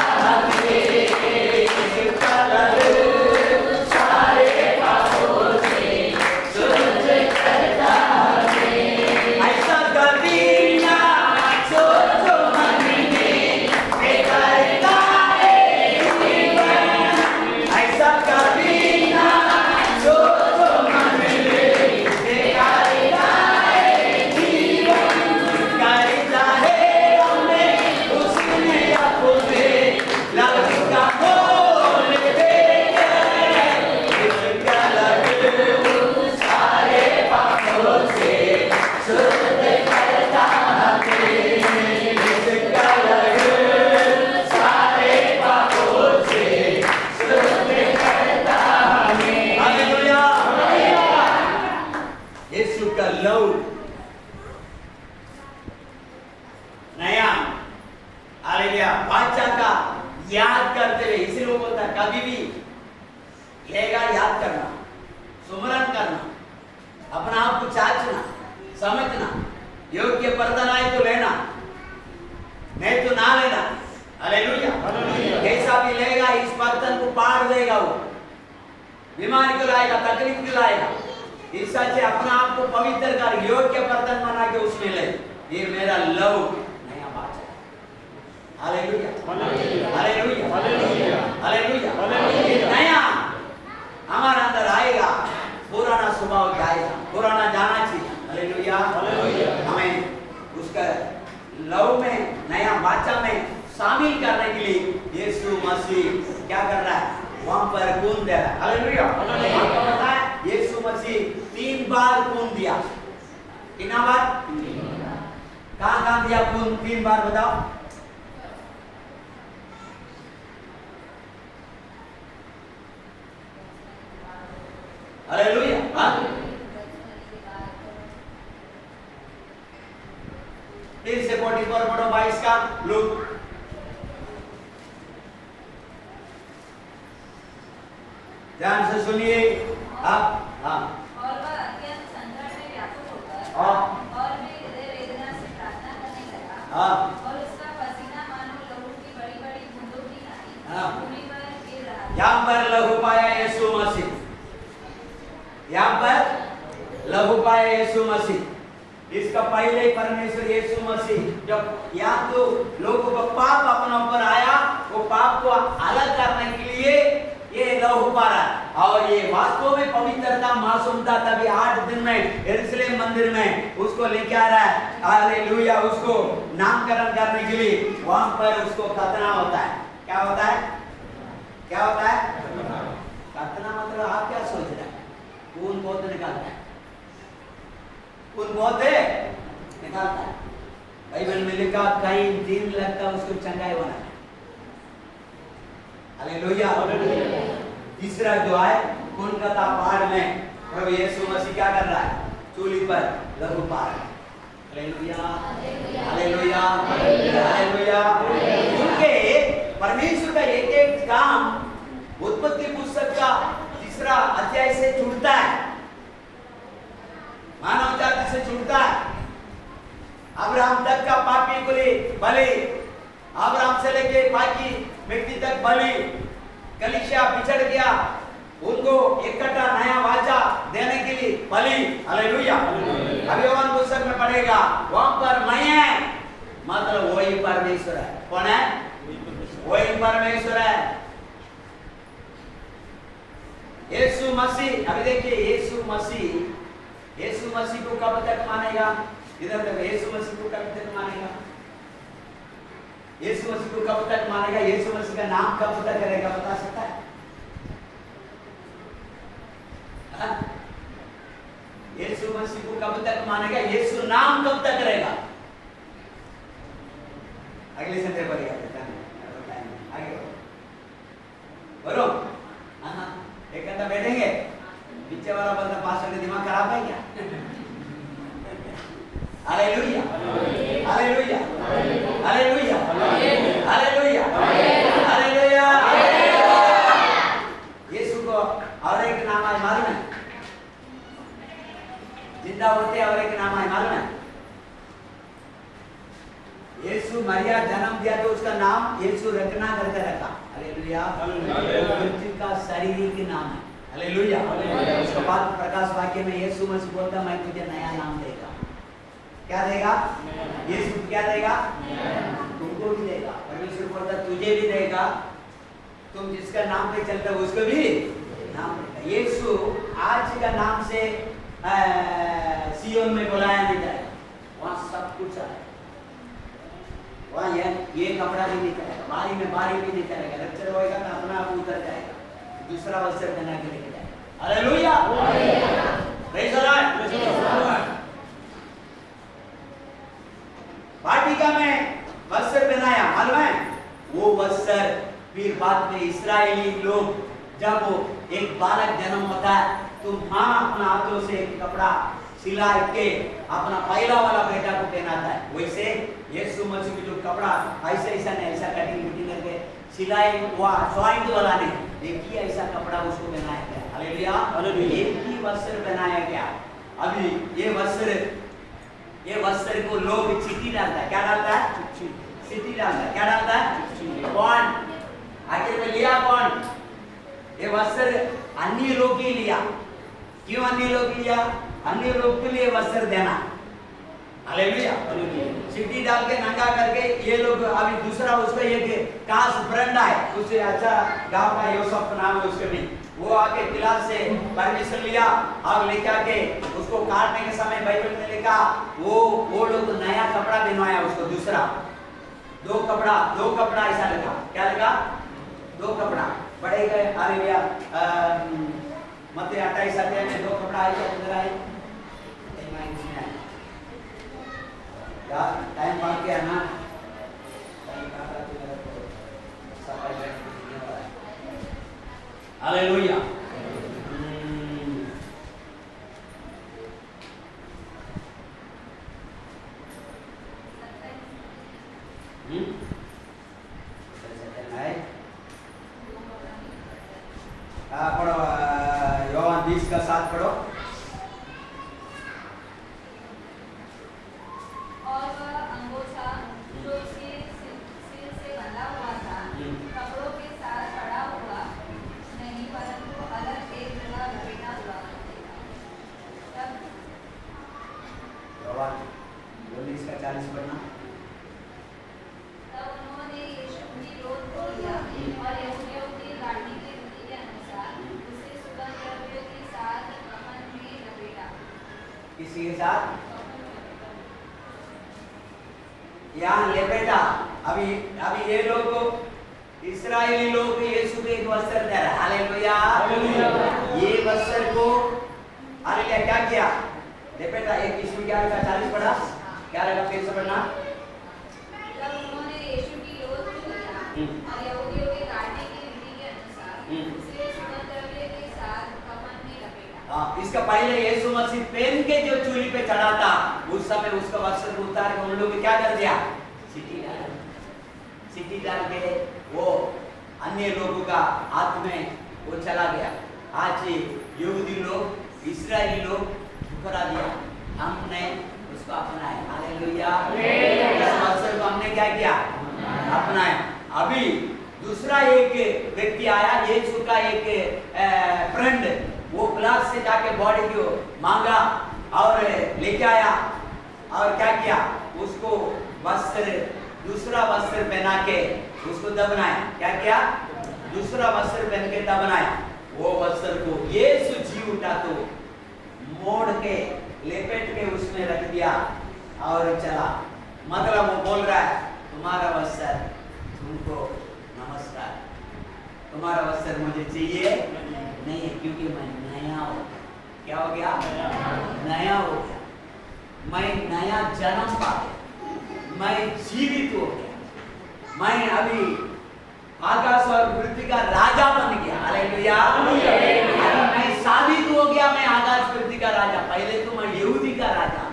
हालेलुया, बादशाह का याद करते हुए, इसी लोग बोलता है कभी भी लेगा याद करना, सुमरन करना, अपना आप को चाचना, समझना, योग्य बर्तन आए तो लेना, नहीं तो ना लेना। हालेलुया, कैसा भी लेगा इस बर्तन को पार देगा, वो बीमारी को लाएगा, तकलीफ को लाएगा। इस से अपना आप को पवित्र कर योग्य बर्तन बना के उसमें ले। ये मेरा लव नया बात है। हालेलुया, हालेलुया, हालेलुया, नया हमारे अंदर आएगा, पुराना स्वभाव जाएगा, पुराना जाना चाहिए। हालेलुया, हमें उसका लव में, नया वाचा में शामिल करने के लिए यीशु मसीह क्या कर रहा है, वहां पर खून दे रहा है। हालेलुया, आपको पता है यीशु मसीह 3 बार खून दिया। कितना बार? कहां दिया खून 3 बार, बताओ? हालेलुया, फिर से 44 पढ़ो 22 का लूक। ध्यान से सुनिए आप। हाँ, और वह अत्यंत संकट में व्याकुल होकर हाँ। और भी हृदय वेदना से प्रार्थना करने लगा। हाँ। और उसका पसीना मानो लहू की बड़ी-बड़ी बूंदों की नाई हाँ। भूमि पर गिर रहा था। यहाँ पर लहू पाया यीशु मसीह, यहाँ पर लहू पाया यीशु मसीह। इसका पहले परमेश्वर यीशु मसीह जब या तो लोगों का पाप अपने ऊपर आया, वो पाप को अलग करने के लिए ये लहू पा रहा है। और ये वास्तव में पवित्रता, मासूमता तभी 8 दिन में यरूशलेम मंदिर में उसको लेके आ रहा है। हालेलुया, उसको नामकरण करने के लिए वहां पर उसको खतना होता है। क्या होता है? क्या होता है? खतना मतलब आप क्या सोच रहे हैं? खून बहुत निकालता है, खून बहुत निकालता है। बाइबल में लिखा कई दिन लगता है उसको चंगाई होना। हालेलुया, तीसरा जो है कोलकाता पहाड़ में प्रभु यीशु मसीह क्या कर रहा है, चूली पर लहू पा रहा है। Hallelujah, hallelujah, hallelujah. क्योंकि परमेश्वर का एक काम उत्पत्ति पुस्तक का 3 अध्याय से जुड़ता है, मानव जाति से जुड़ता है। अब्राहम तक का पापी को बलि, अब्राहम से लेके बाकी व्यक्ति तक बलि, कलीसिया बिछड़ गया, उनको इकट्ठा नया वाचा देने के लिए बलि। हालेलुया, अभी योहान पुस्तक में पढ़ेगा, वहां पर मैं मतलब वही परमेश्वर है। कौन है? वही परमेश्वर है, यीशु मसीह। अभी देखिए यीशु मसीह को कब तक मानेगा? इधर देखो, यीशु मसीह को कब तक मानेगा? यीशु मसीह को कब तक मानेगा? यीशु मसीह का नाम कब तक करेगा, बता सकता है? यीशु मसीह को कब तक मानेगा? यीशु नाम कब तक करेगा? अगले संडे पर आगे बोलो। एक घंटा बैठेंगे, पीछे वाला बंदा पास्टर का दिमाग खराब है क्या? Hallelujah, hallelujah, hallelujah, hallelujah, hallelujah. यीशु को और एक नाम है मालूम है? जिंदा होते और एक नाम है मालूम है? यीशु मरिया जन्म दिया तो उसका नाम यीशु रखना करके रखा। हालेलुया, मृत्यु का शारीरिक नाम है। हालेलुया, उसके बाद प्रकाश वाक्य में यीशु मसीह बोलता मैं तुझे नया नाम देगा। क्या देगा? यीशु क्या देगा? तुमको भी देगा। परमेश्वर बोलता तुझे भी देगा, तुम जिसका नाम पे चलता है उसको भी नाम देगा। यीशु आज का नाम से सियोन में बुलाया नहीं जाएगा, वहां सब कुछ है। वहां ये कपड़ा भी नहीं चलेगा, बारी में बारी भी नहीं चलेगा, रक्षर होएगा तो अपना आप उतर जाएगा, दूसरा वस्त्र बना के लेके जाएगा। Hallelujah, praise the lord. वाटिका में वस्त्र बनाया, मालूम है? वो वस्त्र फिर बाद में इस्राएली लोग जब एक बालक जन्म होता है तो माँ अपना हाथों से एक कपड़ा सिला के अपना पहला वाला बेटा को पहनाता है, वैसे यीशु मसीह की जो कपड़ा ऐसा ऐसा नहीं, ऐसा कटिंग कुटिंग करके सिलाई हुआ स्वाइंट वाला नहीं, एक ही ऐसा कपड़ा उसको पहनाया गया। हालेलुया, एक ही वस्त्र पहनाया गया। अभी ये वस्त्र को लोग चीटी डालता है, क्या डालता है? चीटी डालता है, क्या डालता है? बॉन्ड। आखिर में लिया बॉन्ड, ये वस्त्र अन्य लोग ही लिया। क्यों अन्य लोग लिया? अन्य लोग के लिए वस्त्र देना। हालेलुया, चीटी डाल के नंगा करके ये लोग अभी दूसरा उसका एक कास ब्रांड है, उससे अच्छा गांव का यूसुफ नाम है उसके में, वो आके पिलात से परमिशन लिया और लेके आके उसको काटने के समय बाइबल में लिखा वो लोग नया कपड़ा बनवाया उसको, दूसरा दो कपड़ा ऐसा लिखा, क्या लिखा? दो कपड़ा बड़े गए। हालेलुया, मत्ती 28 अध्याय में दो कपड़ा आए, क्या आए? टाइम पा के आना, हालेलुया। पढ़ो योहान 20 का 7 पढ़ो। और वह अंगोछा जो सिर से बंधा हुआ था, कपड़ों के साथ पड़ा हुआ नहीं, परंतु अलग एक जगह लपेटा हुआ था। योहान 19 का 40 पढ़ना। तब उन्होंने यीशु की विरोध किया और यहूदियों की गाड़ी की रीति के अनुसार उसे सुगंध द्रव्य के साथ कफन में लपेटा। किसी के साथ? यहाँ लेपेटा। अभी ये लोग इस्राएली लोग यीशु को एक वस्त्र दे रहा है। हालेलुया, ये वस्त्र को हालेलुया क्या किया? लेपेटा। एक यीशु 11 का 40 पढ़ा, 11 का फिर से पढ़ना। तब उन्होंने यीशु की विरोध किया और यहूदियों के काटने की रीति के अनुसार उसे सुगंध द्रव्य के साथ कफन में लपेटा। इसका पहले यीशु मसीह पहन के जो चूली पे चढ़ा था, उस समय उसका वस्त्र को उतार के उन लोगों ने क्या कर दिया? सिटी डाल के वो अन्य लोगों का हाथ में वो चला गया। आज यहूदी लोग, इस्राएली लोग ठुकरा दिया, हमने उसको अपनाया। हालेलुया, इस वस्त्र को हमने क्या किया? अपनाया। अभी दूसरा एक व्यक्ति आया, यीशु का एक फ्रेंड, वो क्लास से जाके बॉडी को मांगा और लेके आया और क्या किया? उसको दूसरा वस्त्र पहना के उसको दबनाया। क्या किया? दूसरा वस्त्र पहन के दबनाया। वो वस्त्र को यीशु जी उठा तो मोड़ के लेपेट के उसमें रख दिया और चला। मतलब वो बोल रहा है, तुम्हारा वस्त्र तुमको नमस्कार, तुम्हारा वस्त्र मुझे चाहिए नहीं है, क्योंकि मैं नया हो गया। क्या हो गया? नया हो गया। मैं नया जन्म पा गया, मैं जीवित हो गया, मैं अभी आकाश और पृथ्वी का राजा बन गया। हालेलुया, मैं साबित हो गया, मैं आकाश पृथ्वी का राजा। पहले तो मैं यहूदी का राजा,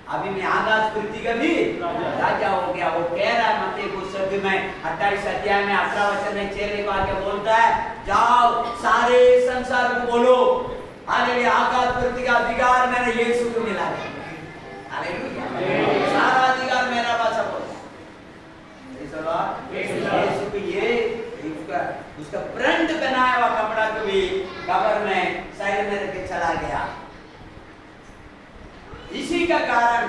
अभी मैं आकाश पृथ्वी का भी राजा हो गया। वो कह रहा है मत्ती को शब्द में 28 अध्याय में 18 वचन में चेले को आके बोलता है, जाओ सारे संसार को बोलो, हालेलुया, आकाश पृथ्वी का अधिकार मैंने यीशु को मिला है। हालेलुया, सारा अधिकार मेरा पास है। यीशु को ये उसका प्रिंट बनाया हुआ कपड़ा को भी कब्र में साइड में रख के चला गया। इसी का कारण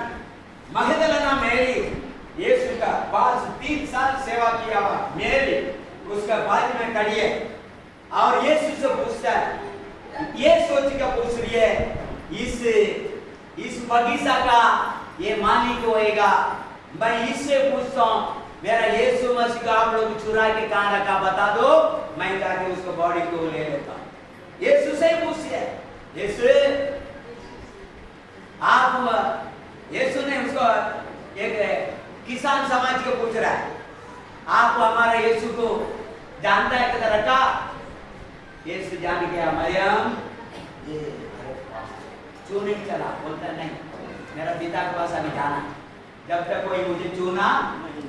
मगदलेना मैरी यीशु का पास 3 साल सेवा किया हुआ मैरी उसका बाद में खड़ी है और यीशु से पूछता है, ये सोच कर पूछ रही है, इस बगीचा का ये मालिक होएगा। मैं इससे पूछता हूँ, मेरा यीशु मसीह का आप लोग चुरा के कहाँ रखा बता दो, मैं जाके उसको बॉडी को ले लेता हूँ। यीशु से पूछिए, यीशु ने उसको एक किसान समाज को पूछ रहा है, आप हमारा यीशु को जानता है किधर रखा? यीशु जान गया, मरियम चूने चला, बोलता नहीं मेरा पिता के पास अभी जाना है, जब तक कोई मुझे चुना नहीं।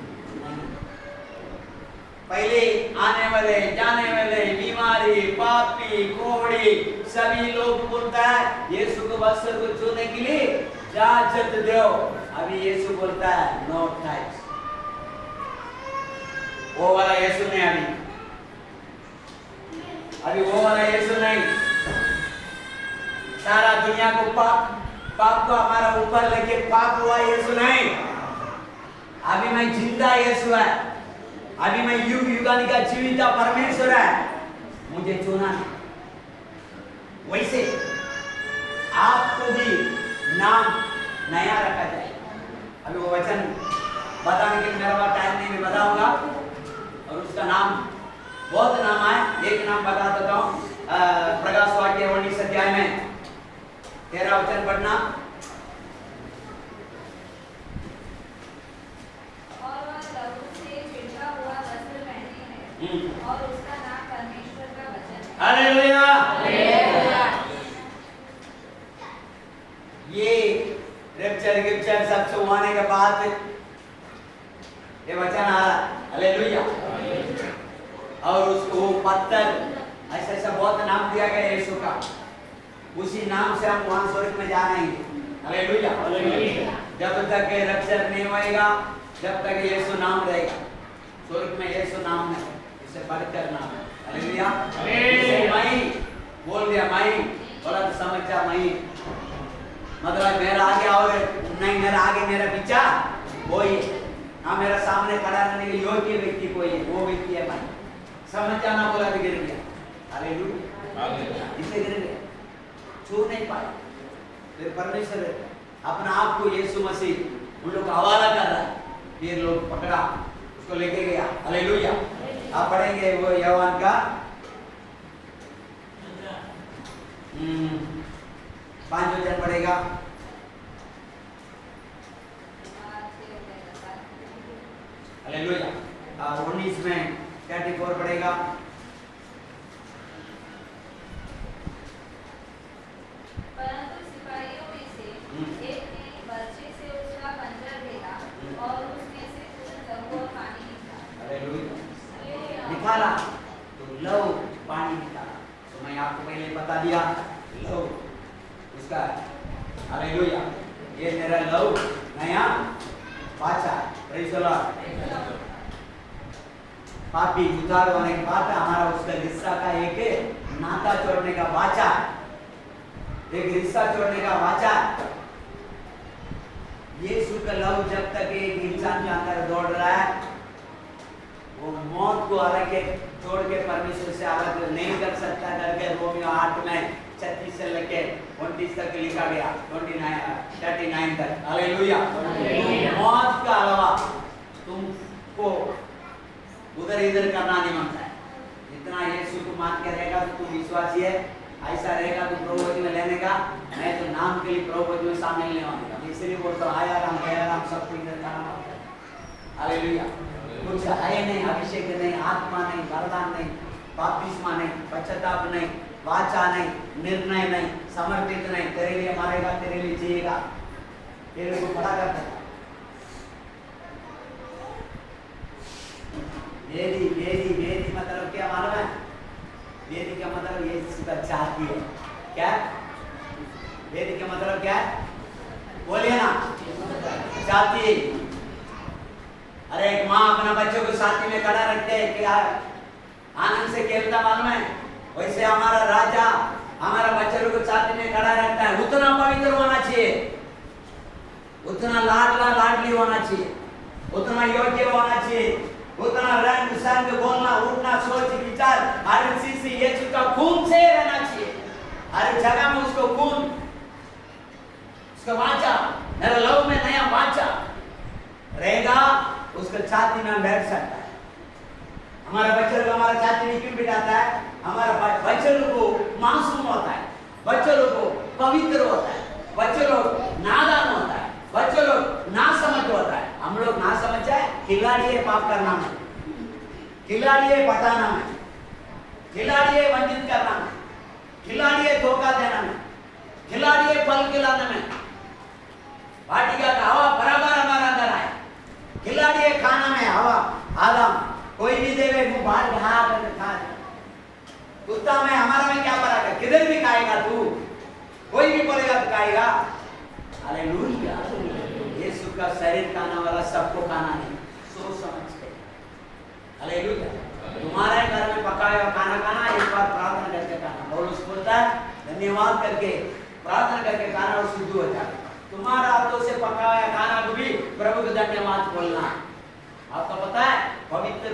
पहले आने वाले जाने वाले बीमारी पापी कोड़ी सभी लोग बोलता है यीशु को बस को चुनने के लिए इजाजत दो। अभी यीशु बोलता है नो थैंक्स, वो वाला यीशु नहीं, अभी वो वाला यीशु नहीं। सारा दुनिया को पाप को हमारा ऊपर लेके पाप हुआ यीशु नहीं। अभी मैं जिंदा यीशु है, अभी मैं युग युगानी का जीविता परमेश्वर है, मुझे चुना नहीं। वैसे आपको भी नाम नया रखा जाए। अभी वो वचन बताने के मेरा पास टाइम नहीं, मैं बताऊंगा। और उसका नाम बहुत नाम है, एक नाम बता देता हूँ। प्रकाश वाक्य 19 अध्याय में 13 वचन पढ़ना। और वह लहू से छिड़का हुआ वस्त्र पहने है और उसका नाम परमेश्वर का वचन है। हालेलुया। ये गिफ्चर सब सुनाने के बाद ये वचन आ रहा है, हालेलुया। और उसको पत्थर ऐसा ऐसा बहुत नाम दिया गया यीशु का, उसी नाम से हम वहां स्वर्ग में जाएंगे, हालेलुया। जब तक रक्षक नहीं होएगा, जब तक यीशु नाम रहेगा, स्वर्ग में यीशु नाम है, इसे बढ़कर नाम है, हालेलुया। मैं बोल दिया, मैं बोला तो समझ जा, मैं मतलब मेरा आगे और नहीं, मेरा आगे मेरा पीछा वही, हाँ मेरा सामने खड़ा रहने के योग्य व्यक्ति कोई है, वो व्यक्ति है। मैं समझ जाना बोला तो गिर गया, हालेलुया। इसे गिर गया, छू नहीं पाए। फिर परमेश्वर अपना आप को यीशु मसीह उन लोग का हवाला कर रहा है, फिर लोग पकड़ा, उसको लेके गया, हालेलुया। आप पढ़ेंगे वो यूहन्ना का 5 वचन पढ़ेगा। हालेलुया। 19 में 34 पढ़ेगा। परंतु सिपाहियों में से एक ने बर्छी से उसका पंजर ढेला और उसमें से तुरंत लहू और पानी निकला। हालेलुया। निकाला तो लहू पानी निकाला। तो मैं आपको पहले बता दिया लहू उसका, हालेलुया। ये मेरा लहू नया वाचा, प्रेज़ द लॉर्ड। पापी उद्धार होने के बाद हमारा उसका हिस्सा का एक नाता छोड़ने का वाचा, एक हिस्सा छोड़ने का वाचा। यीशु का लहू जब तक एक इंसान के अंदर दौड़ रहा है, वो मौत को अलग छोड़ के परमेश्वर से अलग नहीं कर सकता करके रोमियो 8 में 36 से लेके 29 तक लिखा गया, 39 तक, हालेलुया। मौत का अलावा तुमको उधर इधर करना नहीं मानता है। जितना यीशु को मान के रहेगा तो तुम विश्वासी है, ऐसा रहेगा तो प्रभु में लेने का, मैं तो नाम के लिए प्रभु में शामिल नहीं होने का। इसलिए बोलता हूँ आया राम गया राम सबको इधर करना होता है, हालेलुया। कुछ है नहीं, अभिषेक नहीं, आत्मा नहीं, वरदान नहीं, बपतिस्मा नहीं, पश्चाताप नहीं, वाचा नहीं, निर्णय नहीं, समर्पित नहीं, तेरे लिए मरेगा, तेरे लिए जिएगा, तेरे को बड़ा कर देगा। वेदी वेदी वेदी मतलब क्या मालूम है? वेदी का मतलब ये इसका चाहती है क्या? वेदी का मतलब क्या है? बोलिए ना, चाहती। अरे एक माँ अपना बच्चों को साथी में खड़ा रखते है कि आनंद से खेलता मालूम है, वैसे हमारा राजा हमारा बच्चों को साथी में खड़ा रखता है। उतना पवित्र होना चाहिए, उतना लाडला लाडली होना चाहिए, उतना योग्य होना चाहिए, उतना रंग संग बोलना उठना सोच विचार हर चीज से यीशु का खून से रहना चाहिए। हर जगह में उसको खून, उसका वाचा, मेरा लव में नया वाचा रहेगा, उसका छाती में बैठ सकता है। हमारा बच्चों को हमारा छाती में क्यों बिठाता है? हमारा बच्चों को मासूम होता है, बच्चों को पवित्र होता है, बच्चों लोग नादान होता है, बच्चों लोग ना समझ होता है। हम लोग ना समझ जाए, खिलाड़ी है पाप करना में, खिलाड़ी है पटाना में, खिलाड़ी है वंचित करना में, खिलाड़ी है धोखा देना में, खिलाड़ी है फल खिलाने में, वाटिका का हवा बराबर हमारा अंदर आए, खिलाड़ी है खाना में हवा। आदम कोई भी देवे मुंह बाहर के हाँ करके खा ले। कुत्ता में हमारा में क्या फर्क है, किधर भी खाएगा तू, कोई भी बोलेगा तो खाएगा। हालेलुया। यीशु का शरीर खाना वाला सबको खाना नहीं, सोच समझ के। हालेलुया। तुम्हारे घर में पकाया हुआ खाना खाना, एक बार प्रार्थना करके खाना। पौलुस बोलता है धन्यवाद करके प्रार्थना करके खाना और शुद्ध हो जाए। तुम्हारा हाथों से पकाया खाना को भी प्रभु को धन्यवाद बोलना। आपको पता है पवित्र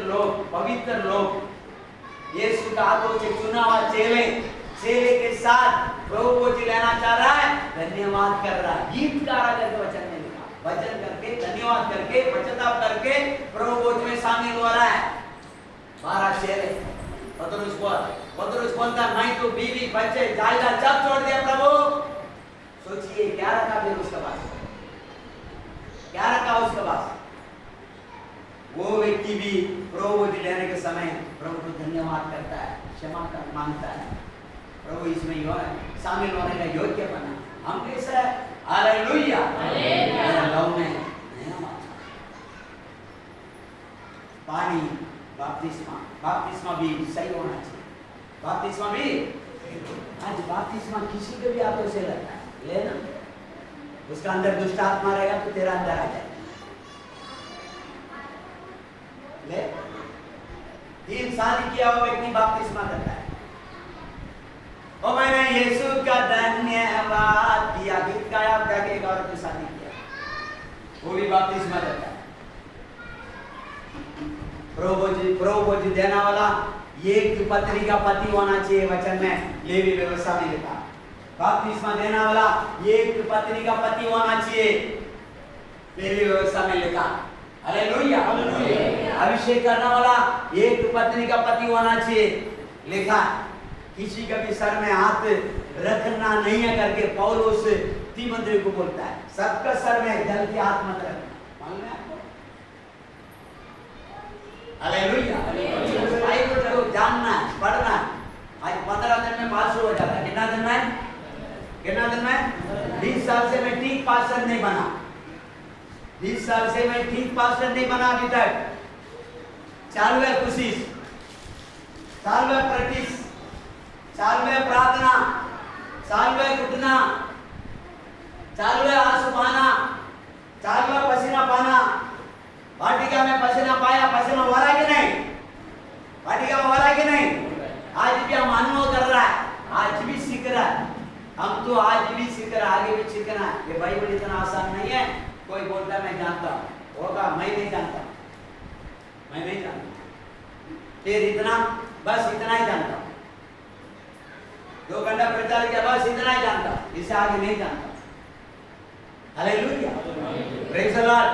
लोग यीशु का हाथों से चुना हुआ चेले के साथ प्रभु को लेना चाह रहा है, धन्यवाद कर रहा है, गीत गा रहा करके वचन में लिखा, वचन करके धन्यवाद करके पश्चाताप करके प्रभु भोज में शामिल हो रहा है। 12 चेले पतरस बोलता मैं तो बीवी बच्चे जायदाद सब छोड़ दिया प्रभु। सोचिए क्या रखा फिर उसके पास, क्या रखा उसके पास। वो व्यक्ति भी प्रभु लेने के समय प्रभु को धन्यवाद करता है, क्षमा कर मांगता है, प्रभु इसमें शामिल होने का योग्य बना। हम कैसे है? हालेलुया। लव में नया पानी बपतिस्मा भी सही होना चाहिए। बपतिस्मा भी आज बपतिस्मा किसी के भी हाथों से लगता है, लेना उसका अंदर दुष्ट आत्मा रहेगा तो तेरा अंदर आ जाएगा। ले 3 साल किया हुआ व्यक्ति बपतिस्मा करता है, और मैंने यीशु का धन्यवाद दिया, गीत गाया, एक औरत से शादी किया, वो भी बपतिस्मा करता है। प्रभु जी देना वाला एक पत्नी का पति होना चाहिए, वचन में लेवी व्यवस्था में लिखा। बपतिस्मा देना वाला एक पत्नी का पति होना चाहिए, लेवी व्यवस्था में लिखा। हालेलुया। अभिषेक करने वाला एक पत्नी का पति होना चाहिए, लिखा। किसी का भी सर में हाथ रखना नहीं है करके पौलुस तीमुथियुस को बोलता है, सबका सर में जल के हाथ मत रखना। मालूम है आपको? हालेलुया। बाइबल को जानना है, पढ़ना है। आज 15 दिन में पास हो जाता है। कितना दिन में 20 साल से मैं ठीक पास्टर नहीं बना, 20 साल से मैं ठीक पास्टर नहीं बना अभी तक। चालू है कोशिश, चालू है प्रैक्टिस, चालू है प्रार्थना, चालू है घुटना, चालू है आंसू पाना, चालू है पसीना पाना। वाटिका में पसीना पाया, पसीना हो रहा है कि नहीं? वाटिका में हो रहा है कि नहीं? आज भी हम अनुभव कर रहा है, आज भी सीख रहा है। हम तो आज भी सीख रहा है, आगे भी सीखना है। ये बाइबल इतना आसान नहीं है। कोई बोलता है मैं जानता हूँ, होगा मैं नहीं जानता, मैं नहीं जानता, फिर इतना बस इतना ही जानता हूँ, 2 घंटा प्रचार किया बस इतना ही जानता हूँ, इससे आगे नहीं जानता। हालेलुया। Praise the Lord.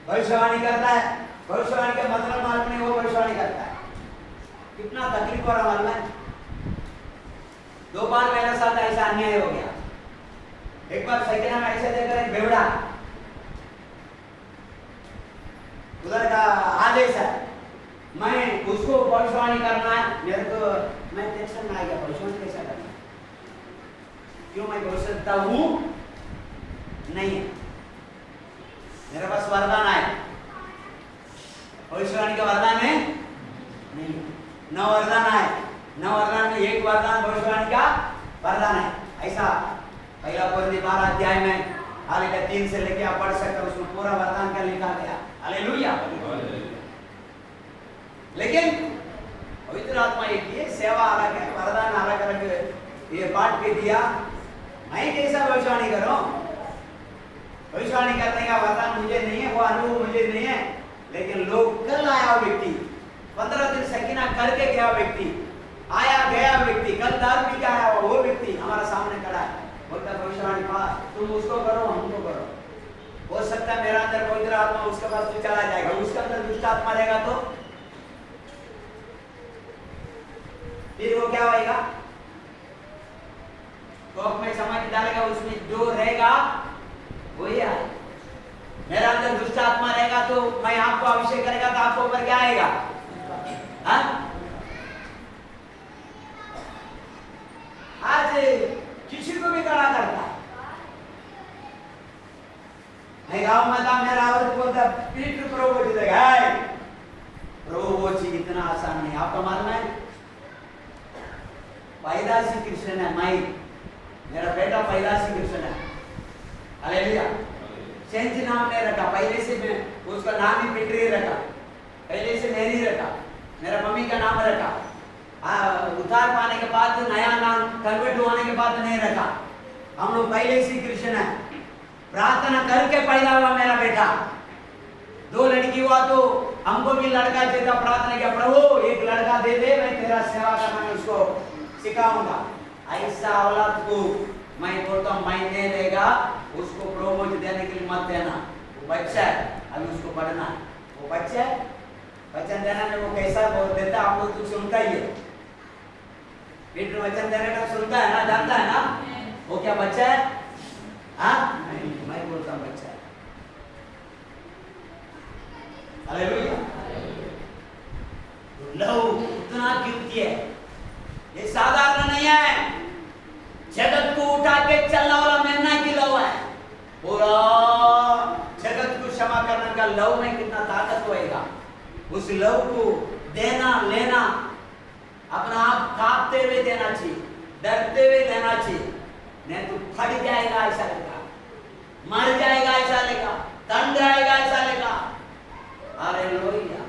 भविष्यवाणी करता है, भविष्यवाणी का मतलब मालूम नहीं, वो भविष्यवाणी करता है। कितना तकलीफ हो रहा मालूम है? 2 बार मेरे साथ ऐसा अन्याय हो गया। एक बार सैकना में ऐसे देखकर एक बेवड़ा, उधर का आदेश है, मैं उसको भविष्यवाणी करना है, मेरे को मैं टेंशन में आ गया, भविष्यवाणी कैसा करना? क्यों मैं भविष्य देता हूँ? नहीं है मेरे पास वरदान है, भविष्यवाणी का वरदान है नहीं, 9 वरदान है, 9 वरदान में एक वरदान भविष्यवाणी का वरदान है। ऐसा पहला कोरिन्थियों 12 अध्याय में हालेलुया 3 से लेके आप पढ़ सकते हो, उसमें पूरा वरदान का लिखा गया। हालेलुया। लेकिन पवित्र आत्मा एक ही है, सेवा अलग है, वरदान अलग अलग ये बांट के दिया। मैं कैसा भविष्यवाणी करूं? भविष्यवाणी करने का वरदान मुझे नहीं है, वो अनुभव मुझे नहीं है। लेकिन लोग कल आया व्यक्ति, 15 दिन सकीना करके गया व्यक्ति, आया गया व्यक्ति, कल दारू पी के आया हुआ वो व्यक्ति हमारा सामने खड़ा है, बोलता भविष्यवाणी पास, तुम उसको करो हमको करो। हो सकता है मेरा अंदर पवित्र आत्मा उसके पास तो चला जाएगा, उसके अंदर दुष्ट आत्मा रहेगा तो फिर वो क्या होएगा? कोप में समाधि डालेगा, उसमें जो रहेगा वही है। मेरा अंदर दुष्ट आत्मा रहेगा तो मैं आपको अभिषेक करेगा तो आपको ऊपर क्या आएगा? आज किसी को भी खड़ा करता है। मैं गाँव में था, मेरा औरत बोलता पीठ प्रभु जी देगा, प्रभु जी इतना आसान नहीं। आपको मालूम है पैदाशी कृष्ण है, माई मेरा बेटा पैदाशी कृष्ण है। हालेलुया। चेंज नाम नहीं रखा, पहले से मैं उसका नाम ही पिटरी रखा, पहले से मेरी रखा, मेरा मम्मी का नाम रखा। उद्धार पाने के बाद नया नाम कन्वर्ट होने के बाद नहीं रखा। हम लोग पहले से कृष्ण है। प्रार्थना करके पैदा हुआ मेरा बेटा। 2 लड़की हुआ तो हमको भी लड़का चाहिए, प्रार्थना किया प्रभु एक लड़का दे दे, मैं तेरा सेवा करना मैं उसको सिखाऊंगा। ऐसा औलाद को मैं बोलता हूँ मैं नहीं देगा, उसको प्रमोट देने के लिए मत देना। वो बच्चा है, अभी उसको पढ़ना है। वो बच्चा है, वचन देना में वो कैसा बोल देता आप लोग तो सुनता ही है। पीठ वचन देने का सुनता है ना, जानता है ना। वो क्या बच्चा है? हाँ मैं बोलता हूँ बच्चा है। हालेलुया। लव उतना कीमती है, ये साधारण नहीं है। जगत को उठा के चलने वाला मेमना की लव है। पूरा जगत को क्षमा करने का लव में कितना ताकत होएगा। उस लव को देना लेना अपना आप कांपते हुए देना चाहिए, डरते हुए देना चाहिए, नहीं तो फट जाएगा ऐसा लेगा, मर जाएगा ऐसा लेगा, दंड आएगा ऐसा लेगा। Hallelujah,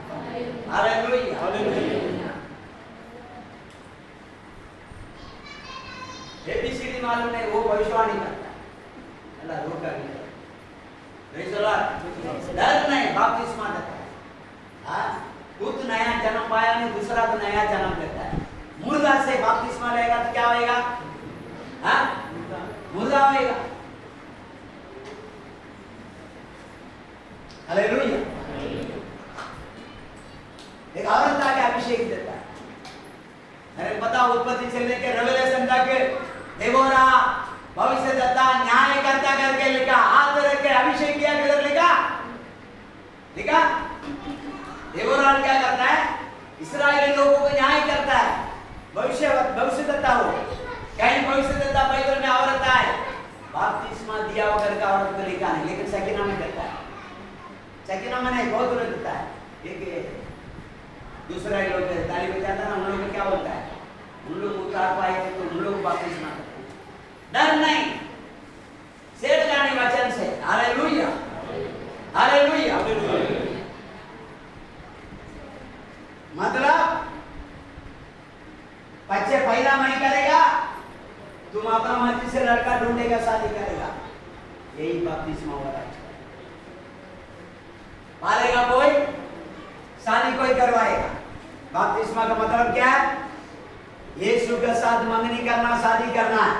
hallelujah, hallelujah. एबीसीडी मालूम नहीं, वो भविष्यवाणी करता है। अल्लाह रोका नहीं, डर नहीं, बपतिस्मा देता है। खुद नया जन्म पाया नहीं, दूसरा तो नया जन्म लेता है। मुर्दा से बपतिस्मा लेगा तो क्या होएगा? मुर्दा होएगा। हालेलुया। एक औरत आके अभिषेक देता है। अरे पता उत्पत्ति से लेकर रेवलेशन तक देवोरा भविष्यद्वक्ता न्यायकर्ता करके लिखा, हाथ रख के अभिषेक किया, किधर लिखा? लिखा देवोरा क्या करता है? इस्राएली लोगों को न्याय करता है। भविष्यद्वक्ता हो, कहीं भविष्यद्वक्ता बाइबल में औरत है, बपतिस्मा दिया होकर का औरत को लिखा नहीं, लेकिन सकीना में करता है। सकीना में नहीं, बहुत लोग देता है। एक दूसरा लोग ताली बजाता ना, उन लोग क्या बोलता है? उन लोग उतार पाएंगे तो उन लोग बपतिस्मा करते हैं। डर नहीं, सेठ जाने वचन से। Hallelujah, hallelujah. मतलब बच्चे पैदा नहीं करेगा, तुम अपना मर्जी से लड़का ढूंढेगा, शादी करेगा, यही बपतिस्मा हो रहा है। पालेगा कोई, शादी कोई करवाएगा। बपतिस्मा का मतलब क्या है? यीशु के साथ मंगनी करना, शादी करना है।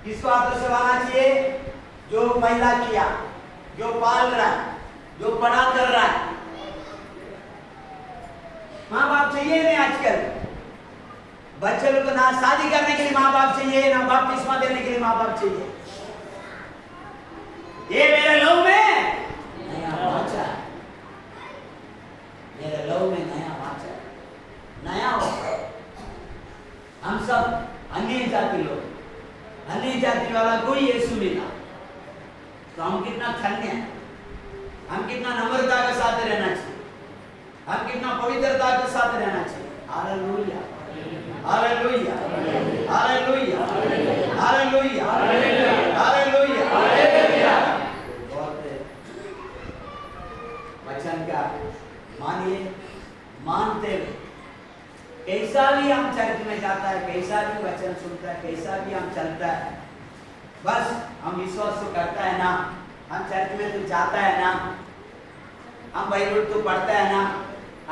किसको हाथों से आना चाहिए? जो पैदा किया, जो पाल रहा है, जो बड़ा कर रहा है। माँ बाप चाहिए नहीं आजकल बच्चे लोग को, ना शादी करने के लिए माँ बाप चाहिए, ना बपतिस्मा देने के लिए माँ बाप चाहिए। ये मेरे लव में नया बाचा है, मेरे लव में नया बाचा है, नया हो। हम सब अन्य जाति लोग, अन्य जाति वाला कोई यीशु मिला तो हम कितना धन्य हैं, हम कितना नम्रता के साथ रहना चाहिए, हम कितना पवित्रता के साथ रहना चाहिए। Hallelujah, hallelujah, hallelujah, hallelujah, hallelujah, hallelujah. वचन का मानिए, मानते हुए कैसा भी हम चर्च में जाता है, कैसा भी वचन सुनता है, कैसा भी हम चलता है, बस हम विश्वास तो करता है ना, हम चर्च में तो जाता है ना, हम बाइबल तो पढ़ता है ना,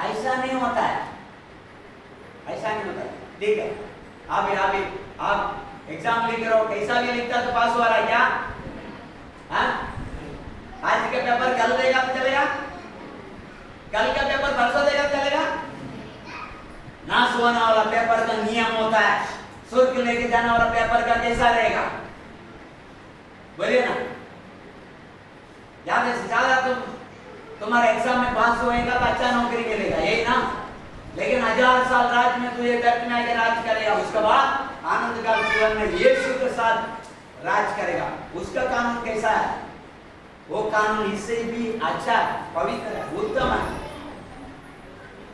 ऐसा नहीं होता है, ऐसा नहीं होता है। ठीक है, आप एग्जाम लिख रहे हो, कैसा भी लिखता तो पास हो रहा है क्या? हाँ? आज का पेपर कल देगा तो चलेगा, कल का पेपर परसों देगा तो चलेगा? नाश होने वाला पेपर का नियम होता है, शुल्क लेके जाने वाला पेपर का कैसा रहेगा? बोलिए ना। ज्यादा से ज्यादा तुम्हारा एग्जाम में पास होएगा तो अच्छा नौकरी मिलेगा, यही ना। लेकिन 1000 साल राज में तू ये धरती में आके राज करेगा, उसके बाद आनंद का जीवन में यीशु के साथ राज करेगा। उसका कानून कैसा है? वो कानून इससे भी अच्छा है, पवित्र है, उत्तम है।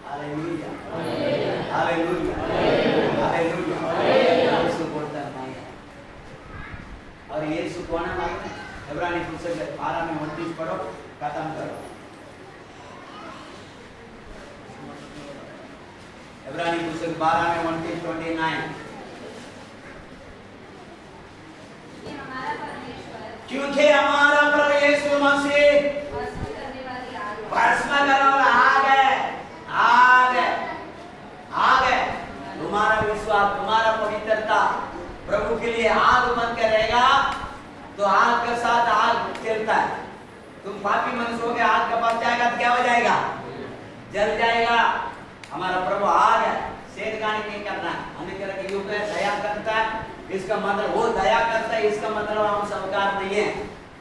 Hallelujah, hallelujah, hallelujah. यीशु बोलता है और यीशु कौन है मालूम है? इब्रानी पुस्तक 12 में 29 पढ़ो, खत्म करो। इब्रानी पुस्तक 12 में 29 कि हमारा परमेश्वर क्योंकि हमारा प्रभु यीशु मसीह भस्म करने वाली आग है। भस्म करने वाला आग है, आग है, आग है। तुम्हारा विश्वास, तुम्हारा पवित्रता प्रभु के लिए आग बन के रहेगा तो आग के साथ आग चलता है। तुम पापी मनुष्य हो गए, आग के पास जाएगा तो क्या हो जाएगा? जल जाएगा। हमारा प्रभु आग है, छेड़खानी नहीं करना है। अन्य तरह के युग में दया करता है, इसका मतलब वो दया करता है, इसका मतलब हम स्वीकार नहीं है।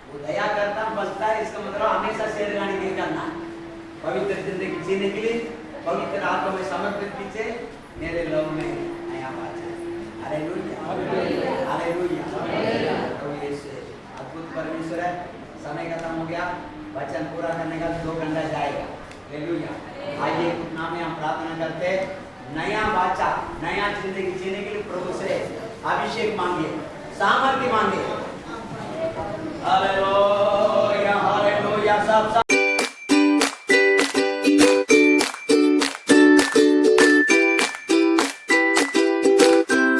वो दया करता बचता है, इसका मतलब हमेशा छेड़खानी नहीं करना है। पवित्र जिंदगी जीने के लिए पवित्र आत्मा में समर्पित कीजिए। मेरे लोग में नया वाचा। Hallelujah, hallelujah. प्रभु यीशु अद्भुत परमेश्वर है। समय खत्म हो गया, वचन पूरा करने का 2 घंटा जाएगा। हालेलुया। आइए नाम में हम प्रार्थना करते हैं, नया वाचा, नया जिंदगी जीने के लिए प्रभु से अभिषेक मांगिए, सामर्थ्य मांगिए। हालेलुया।